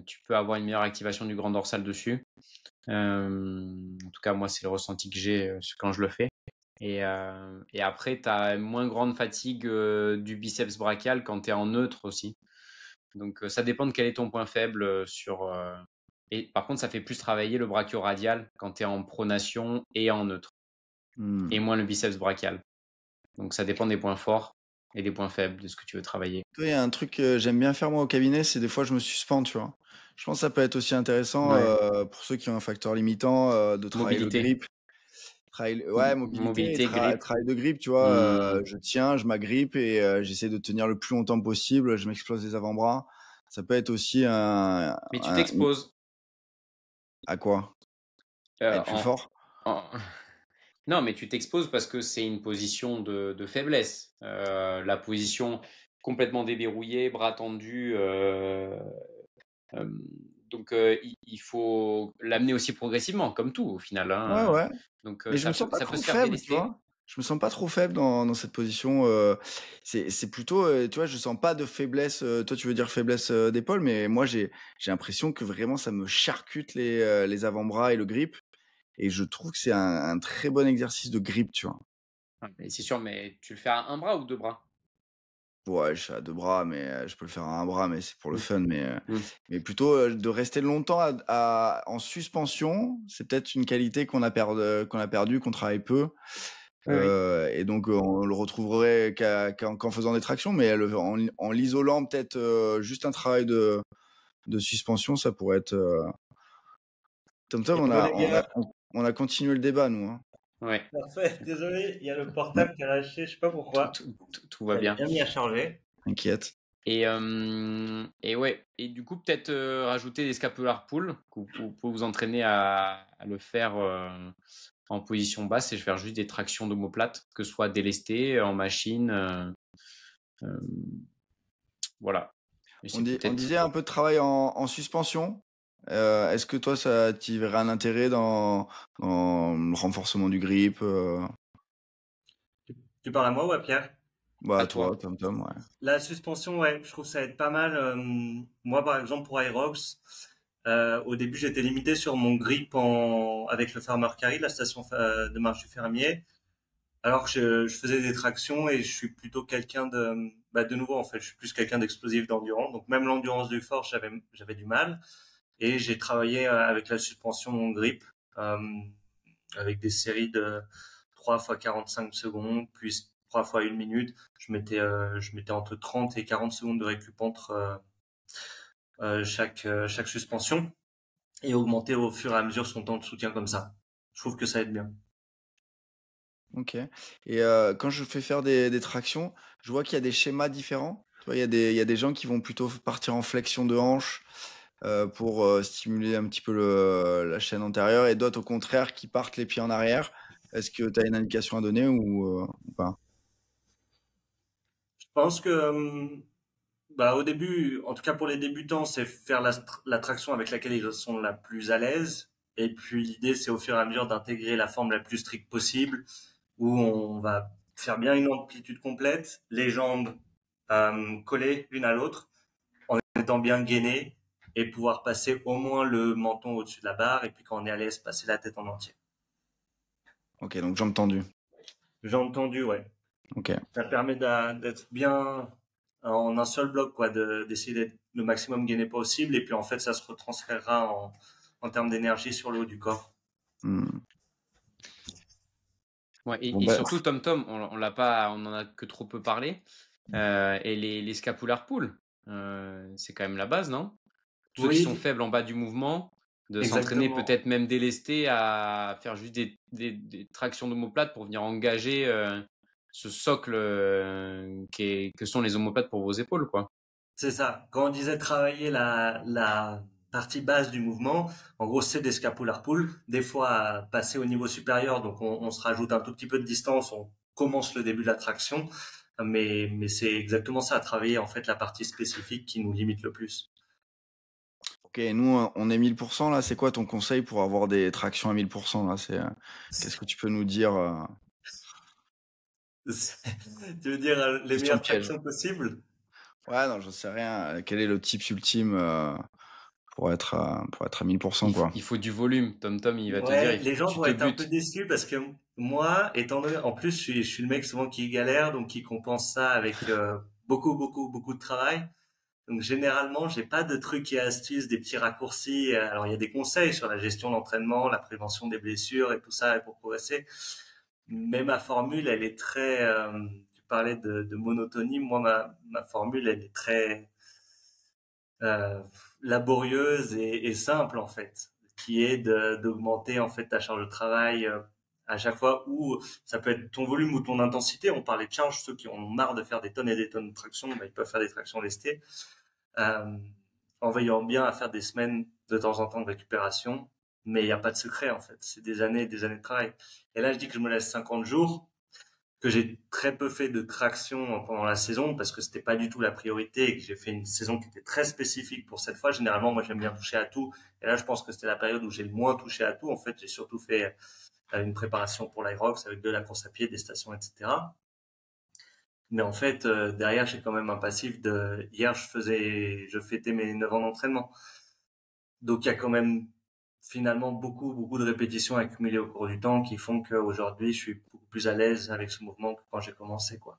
tu peux avoir une meilleure activation du grand dorsal dessus. En tout cas, moi, c'est le ressenti que j'ai quand je le fais. Et après, tu as moins grande fatigue du biceps brachial quand tu es en neutre aussi. Donc, ça dépend de quel est ton point faible Et par contre, ça fait plus travailler le brachio-radial quand tu es en pronation et en neutre, et moins le biceps brachial. Donc, ça dépend des points forts et des points faibles de ce que tu veux travailler. Il y a un truc que j'aime bien faire moi au cabinet, c'est des fois je me suspends, tu vois. Je pense que ça peut être aussi intéressant Ouais. pour ceux qui ont un facteur limitant de travailler le Mobilité. grip. Ouais, mobilité, Mobilité, grip. travail de grip, tu vois. Je tiens, je m'agrippe et j'essaie de tenir le plus longtemps possible. Je m'explose les avant-bras. Ça peut être aussi Mais tu t'exposes. à quoi? À être plus fort? en- Non, mais tu t'exposes parce que c'est une position de faiblesse. La position complètement déverrouillée, bras tendus. Donc, il faut l'amener aussi progressivement, comme tout au final. Ouais, Hein. ouais. Donc, Mais je me sens pas ça peut trop se faire faible, tu délester. vois. Je me sens pas trop faible dans cette position. C'est plutôt, tu vois, je sens pas de faiblesse. Toi, tu veux dire faiblesse d'épaule, mais moi, j'ai l'impression que vraiment ça me charcute les avant-bras et le grip. Et je trouve que c'est un très bon exercice de grip, tu vois. Ouais, mais c'est sûr, mais tu le fais à un bras ou deux bras? Ouais, je suis à deux bras, mais je peux le faire à un bras, mais c'est pour le Mm. fun. Mm. Mais plutôt de rester longtemps en suspension, c'est peut-être une qualité qu'on a perdue, qu'on travaille peu. Oui, oui. Et donc, on le retrouverait qu'en faisant des tractions, mais en l'isolant, peut-être juste un travail de suspension, ça pourrait être. Tom Tom, Et bon, les gars, on a continué le débat, nous. Hein. Ouais, parfait. Désolé, il y a le portable qui a lâché, je sais pas pourquoi. tout va bien. Bien mis à charger. Inquiète. Et ouais, et du coup, peut-être rajouter des scapular pulls, que vous pouvez vous entraîner à le faire en position basse et je vais faire juste des tractions d'omoplate, que ce soit délestées, en machine. Voilà. Et On c'est peut-être. disait un peu de travail en suspension. Est-ce que toi, ça t'y verrait un intérêt dans le renforcement du grip Tu parles à moi ou à Pierre? Bah, À toi, toi. Tom Tom, ouais. La suspension, ouais, je trouve ça aide pas mal. Moi, par exemple, pour Aerox, au début, j'étais limité sur mon grip avec le Farmer Carry, la station de marche du fermier. Alors que je faisais des tractions et je suis plutôt quelqu'un de nouveau, en fait, je suis plus quelqu'un d'explosif d'endurance. Donc, même l'endurance du fort, j'avais du mal. Et j'ai travaillé avec la suspension, mon grip, euh, avec des séries de 3 fois 45 secondes, puis 3 fois 1 minute. Je mettais entre 30 et 40 secondes de récup entre chaque suspension et augmenter au fur et à mesure son temps de soutien comme ça. Je trouve que ça aide bien. Ok. Et quand je fais faire des tractions, je vois qu'il y a des schémas différents. Tu vois, il y a des gens qui vont plutôt partir en flexion de hanche pour stimuler un petit peu la chaîne antérieure et d'autres au contraire qui partent les pieds en arrière. Est-ce que tu as une indication à donner ou pas? Je pense que au début, en tout cas pour les débutants, c'est faire la traction avec laquelle ils sont la plus à l'aise. Et puis l'idée, c'est au fur et à mesure d'intégrer la forme la plus stricte possible, où on va faire bien une amplitude complète, les jambes collées l'une à l'autre, en étant bien gainées, et pouvoir passer au moins le menton au-dessus de la barre, et puis quand on est à l'aise, passer la tête en entier. Ok, donc jambes tendues. Jambes tendues, ouais. Ok. Ça permet d'être bien en un seul bloc, quoi, d'essayer d'être le maximum gainé possible, et puis en fait, ça se retransférera en termes d'énergie sur le haut du corps. Hmm. Ouais, Bon, et bah, surtout, Tom Tom, on l'a pas, on en a que trop peu parlé. Et les scapular pulls, c'est quand même la base, non? Ceux qui sont Oui, faibles en bas du mouvement, de s'entraîner exactement. peut-être même délesté à faire juste des tractions d'omoplate pour venir engager ce socle que sont les omoplates pour vos épaules, quoi. C'est ça. Quand on disait travailler la partie basse du mouvement, en gros, c'est des scapular pulls. Des fois, passer au niveau supérieur, donc on se rajoute un tout petit peu de distance, on commence le début de la traction, mais c'est exactement ça, travailler en fait la partie spécifique qui nous limite le plus. ok, nous on est 1000% là. C'est quoi ton conseil pour avoir des tractions à 1000% là? Qu'est-ce que tu peux nous dire Tu veux dire les Question meilleures piège. tractions possibles? Ouais, non, j'en sais rien. Quel est le tips ultime pour être à 1000%, quoi? Il faut du volume. Tom Tom, il va te dire, Ouais, les gens tu vont te être un peu butes. déçus parce que moi, étant donné, en plus, je suis le mec souvent qui galère, donc qui compense ça avec beaucoup de travail. Donc généralement, j'ai pas de trucs et astuces, des petits raccourcis. Alors il y a des conseils sur la gestion d'entraînement, la prévention des blessures et tout ça et pour progresser. Mais ma formule, elle est très. Tu parlais de monotonie. Moi, ma formule, elle est très euh, laborieuse et simple en fait, qui est d'augmenter en fait ta charge de travail à chaque fois où ça peut être ton volume ou ton intensité. On parlait de charge, ceux qui ont marre de faire des tonnes et des tonnes de traction, bah, ils peuvent faire des tractions lestées, euh, en veillant bien à faire des semaines de temps en temps de récupération. Mais il n'y a pas de secret en fait, c'est des années et des années de travail. Et là, je dis que je me laisse 50 jours, que j'ai très peu fait de traction pendant la saison parce que c'était pas du tout la priorité et que j'ai fait une saison qui était très spécifique pour cette fois. Généralement, moi, j'aime bien toucher à tout. Et là, je pense que c'était la période où j'ai le moins touché à tout. En fait, j'ai surtout fait une préparation pour l'Irox avec de la course à pied, des stations, etc. Mais en fait, derrière, j'ai quand même un passif de... Hier, je fêtais mes 9 ans d'entraînement. Donc, il y a quand même finalement beaucoup de répétitions accumulées au cours du temps qui font qu'aujourd'hui, je suis beaucoup plus à l'aise avec ce mouvement que quand j'ai commencé, quoi.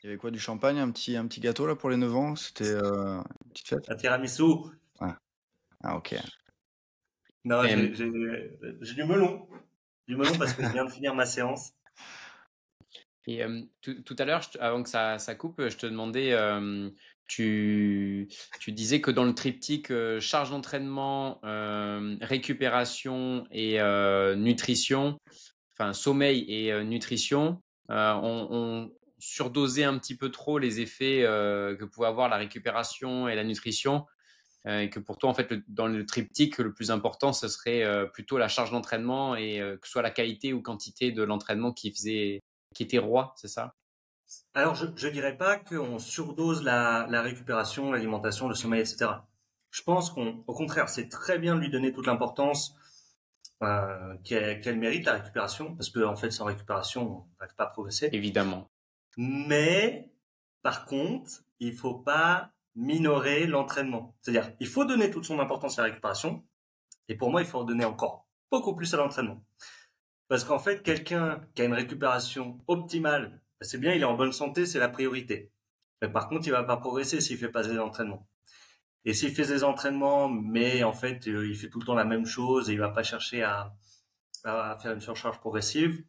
Il y avait quoi, du champagne, un petit gâteau là pour les 9 ans? C'était une petite fête? Un tiramisu. Ah, ok. Non, Et, j'ai du melon. Du melon parce que je viens de finir ma séance. et, tout à l'heure, avant que ça coupe, je te demandais, tu disais que dans le triptyque charge d'entraînement, récupération et nutrition, enfin sommeil et nutrition, on surdosait un petit peu trop les effets que pouvait avoir la récupération et la nutrition. Et que pour toi, en fait, dans le triptyque, le plus important, ce serait plutôt la charge d'entraînement et que ce soit la qualité ou quantité de l'entraînement qui était roi, c'est ça? Alors, je dirais pas qu'on surdose la récupération, l'alimentation, le sommeil, etc. Je pense qu'au contraire, c'est très bien de lui donner toute l'importance qu'elle mérite, la récupération, parce que en fait, sans récupération, on n'arrive pas à progresser. Évidemment. Mais, par contre, il faut pas minorer l'entraînement. C'est-à-dire, il faut donner toute son importance à la récupération, et pour moi, il faut en donner encore beaucoup plus à l'entraînement. Parce qu'en fait, quelqu'un qui a une récupération optimale, c'est bien, il est en bonne santé, c'est la priorité. Mais par contre, il va pas progresser s'il fait pas des entraînements. Et s'il fait des entraînements, mais en fait, il fait tout le temps la même chose et il va pas chercher à faire une surcharge progressive,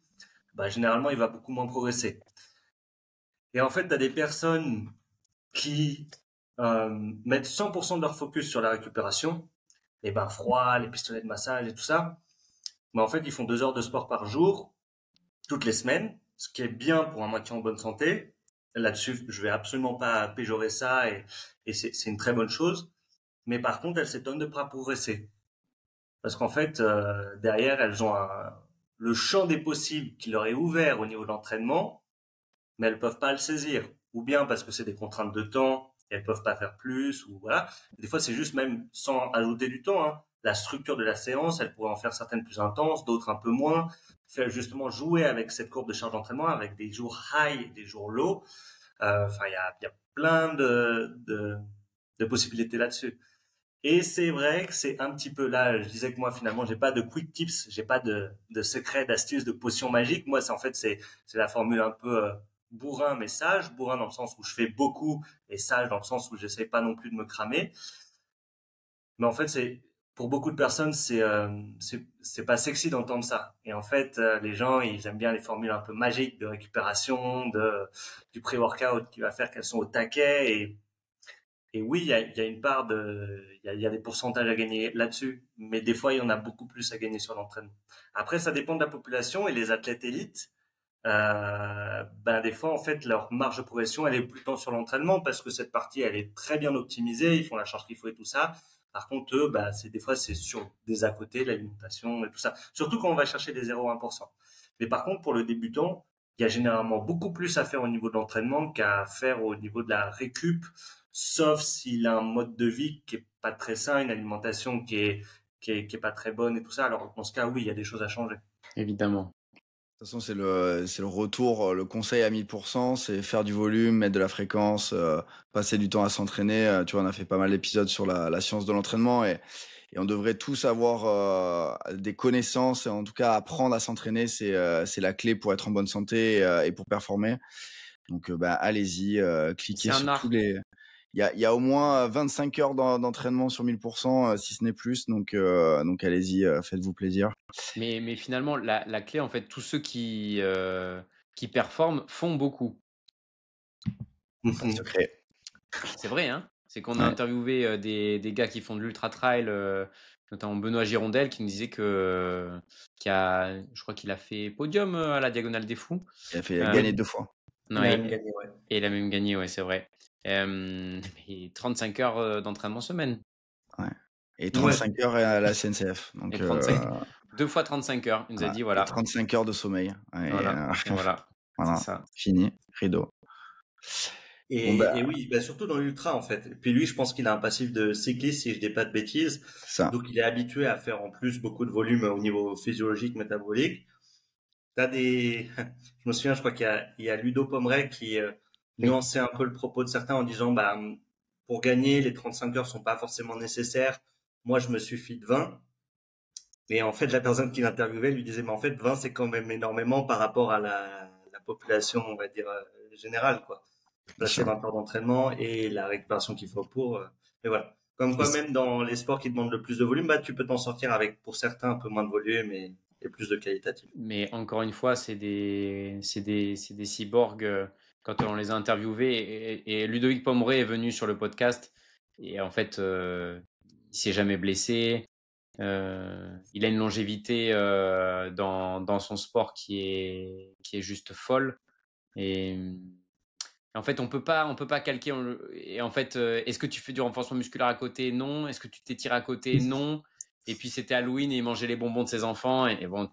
bah, généralement, il va beaucoup moins progresser. Et en fait, tu as des personnes qui mettent 100% de leur focus sur la récupération, les bains froids, les pistolets de massage et tout ça. Mais en fait, ils font 2 heures de sport par jour, toutes les semaines, ce qui est bien pour un maintien en bonne santé. Là-dessus, je vais absolument pas péjorer ça et c'est une très bonne chose. Mais par contre, elles s'étonnent de ne pas progresser. Parce qu'en fait, derrière, elles ont le champ des possibles qui leur est ouvert au niveau de l'entraînement, mais elles peuvent pas le saisir. Ou bien parce que c'est des contraintes de temps, et elles peuvent pas faire plus, ou voilà. Des fois, c'est juste même sans ajouter du temps, hein. La structure de la séance, elle pourrait en faire certaines plus intenses, d'autres un peu moins. Faire justement jouer avec cette courbe de charge d'entraînement, avec des jours high et des jours low. Enfin, il y a plein de possibilités là-dessus. Et c'est vrai que c'est un petit peu là, je disais que moi finalement j'ai pas de quick tips, j'ai pas de secret, d'astuces, de potions magiques. Moi c'est la formule un peu bourrin mais sage, bourrin dans le sens où je fais beaucoup et sage dans le sens où j'essaie pas non plus de me cramer. Mais en fait c'est pour beaucoup de personnes c'est pas sexy d'entendre ça. Et en fait les gens ils aiment bien les formules un peu magiques de récupération, du pré-workout qui va faire qu'elles sont au taquet et oui, il y a une part il y a des pourcentages à gagner là-dessus, mais des fois, il y en a beaucoup plus à gagner sur l'entraînement. Après, ça dépend de la population et les athlètes élites, des fois, en fait, leur marge de progression, elle est plutôt sur l'entraînement parce que cette partie, elle est très bien optimisée, ils font la charge qu'il faut et tout ça. Par contre, eux, des fois, c'est sur des à côté, l'alimentation et tout ça. Surtout quand on va chercher des 0,1%. Mais par contre, pour le débutant, il y a généralement beaucoup plus à faire au niveau de l'entraînement qu'à faire au niveau de la récup, sauf s'il a un mode de vie qui est pas très sain, une alimentation qui est pas très bonne et tout ça. Alors dans ce cas, oui, il y a des choses à changer. Évidemment. De toute façon, c'est le retour, le conseil à 1000%, c'est faire du volume, mettre de la fréquence, passer du temps à s'entraîner. Tu vois, on a fait pas mal d'épisodes sur la science de l'entraînement et on devrait tous avoir des connaissances, et en tout cas apprendre à s'entraîner, c'est la clé pour être en bonne santé et pour performer. Donc, allez-y, cliquez C'est un sur art. tous les... Il y a au moins 25 heures d'entraînement sur 1000%, si ce n'est plus. Donc allez-y, faites-vous plaisir. Mais finalement, la clé, en fait, tous ceux qui performent font beaucoup. Pas de secret. C'est vrai, hein? C'est qu'on a Ouais. interviewé des gars qui font de l'ultra trail, notamment Benoît Girondel, qui nous disait je crois qu'il a fait podium à la Diagonale des Fous. Il a fait gagner 2 fois. Non, Il a et, même gagné, ouais. et il a même gagné, ouais, c'est vrai. Et 35 heures d'entraînement semaine. Ouais. Et 35 heures à la CNCF. Donc, Et 35, 2 fois 35 heures. Il nous a dit, voilà. Et 35 heures de sommeil. Voilà. Voilà. C'est ça. Fini. Rideau. Bon, bah, Et oui, bah, surtout dans l'ultra, en fait. Et puis lui, je pense qu'il a un passif de cycliste, si je dis pas de bêtises. ça. Donc, il est habitué à faire en plus beaucoup de volume au niveau physiologique, métabolique. T'as des, je me souviens, je crois il y a Ludo Pomeray qui nuançait un peu le propos de certains en disant, bah, pour gagner, les 35 heures sont pas forcément nécessaires. Moi, je me suffis de 20. Et en fait, la personne qui l'interviewait lui disait, mais en fait, 20, c'est quand même énormément par rapport à la population, on va dire, générale, quoi. Bien Passer sûr. 20 heures d'entraînement et la récupération qu'il faut pour. Et voilà. Comme quoi, même dans les sports qui demandent le plus de volume, bah, tu peux t'en sortir avec, pour certains, un peu moins de volume et plus de qualitatif. Mais encore une fois, c'est des cyborgs. Quand on les a interviewés, et Ludovic Pomeray est venu sur le podcast, et en fait, il s'est jamais blessé. Il a une longévité dans son sport qui est juste folle. Et en fait, on peut pas calquer. Et en fait, est-ce que tu fais du renforcement musculaire à côté? Non. Est-ce que tu t'étires à côté? Non. Et puis c'était Halloween et il mangeait les bonbons de ses enfants. Et bon,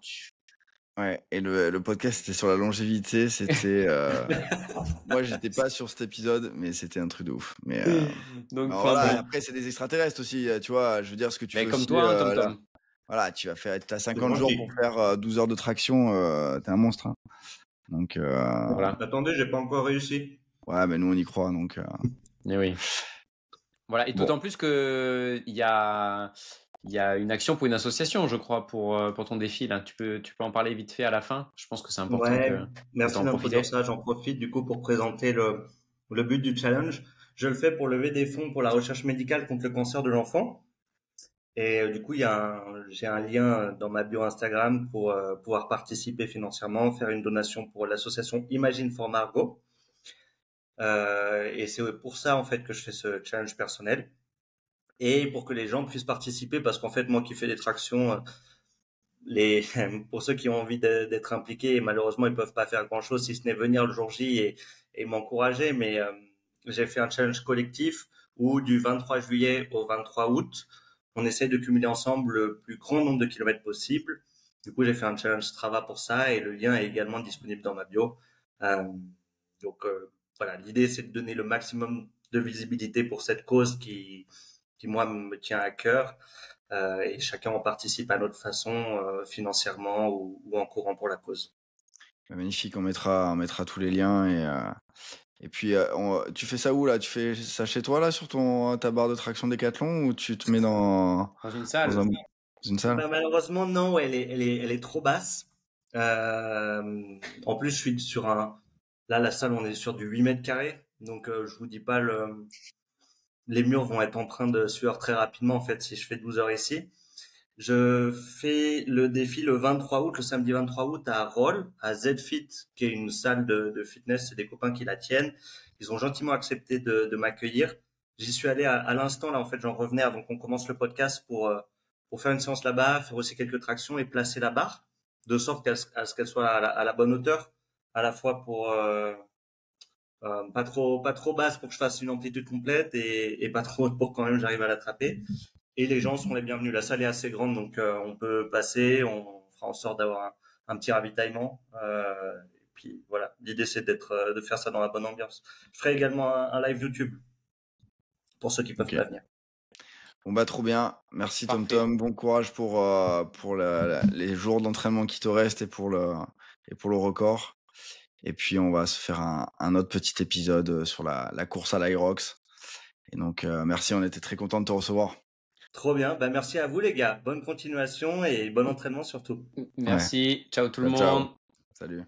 Ouais, et le podcast était sur la longévité, c'était moi j'étais pas sur cet épisode, mais c'était un truc de ouf. Mais donc, alors enfin, voilà, bon. après c'est des extraterrestres aussi, tu vois, je veux dire ce que tu Mais fais comme aussi toi, hein, là. Tom. Voilà, t'as 50 moi, jours je dis. pour faire 12 heures de traction, t'es un monstre, hein. Donc Voilà. Attendez, j'ai pas encore réussi. ouais, mais nous on y croit, donc Et oui. Voilà. Et bon. d'autant plus que il y a une action pour une association, je crois, pour ton défi là. Tu peux en parler vite fait à la fin. Je pense que c'est important Ouais, que merci t'en de m'introduire profites. ça. J'en profite du coup pour présenter le but du challenge. Je le fais pour lever des fonds pour la recherche médicale contre le cancer de l'enfant. Et du coup, j'ai un lien dans ma bio Instagram pour pouvoir participer financièrement, faire une donation pour l'association Imagine for Margot. Et c'est pour ça en fait que je fais ce challenge personnel et pour que les gens puissent participer parce qu'en fait, moi qui fais des tractions, les pour ceux qui ont envie d'être impliqués, et malheureusement ils peuvent pas faire grand chose si ce n'est venir le jour J et m'encourager, mais j'ai fait un challenge collectif où du 23 juillet au 23 août on essaie de cumuler ensemble le plus grand nombre de kilomètres possible. Du coup j'ai fait un challenge Strava pour ça et le lien est également disponible dans ma bio. euh, donc voilà, l'idée c'est de donner le maximum de visibilité pour cette cause qui moi me tient à cœur. Et chacun en participe à notre façon, financièrement ou en courant pour la cause. Magnifique, on mettra tous les liens et puis tu fais ça où là? Tu fais ça chez toi là sur ta barre de traction Décathlon ou tu te mets dans Dans une salle. dans une salle? Bah, malheureusement, non, elle est trop basse. En plus, je suis sur là, la salle, on est sur du 8 mètres carrés. Donc, je vous dis pas les murs vont être empreints de sueur très rapidement, en fait, si je fais 12 heures ici. Je fais le défi le 23 août, le samedi 23 août à Roll, à ZFit, qui est une salle de fitness. C'est des copains qui la tiennent. Ils ont gentiment accepté de m'accueillir. J'y suis allé à l'instant, là, en fait, j'en revenais avant qu'on commence le podcast pour faire une séance là-bas, faire aussi quelques tractions et placer la barre, de sorte à ce qu'elle soit à la bonne hauteur, à la fois pour pas trop basse pour que je fasse une amplitude complète et pas trop haute pour quand même j'arrive à l'attraper. Et les gens sont les bienvenus. La salle est assez grande, donc on peut passer. On fera en sorte d'avoir un petit ravitaillement. Et puis voilà, l'idée c'est de faire ça dans la bonne ambiance. Je ferai également un live YouTube pour ceux qui peuvent Ok. pas venir. Bon bah trop bien, merci Parfait. TomTom, bon courage pour les jours d'entraînement qui te restent et pour le record. Et puis on va se faire un autre petit épisode sur la course à l'Irox. Et donc merci, on était très contents de te recevoir. Trop bien. Bah, merci à vous les gars. Bonne continuation et bon entraînement surtout. Merci. Ciao tout le Ciao, ciao. monde. Salut.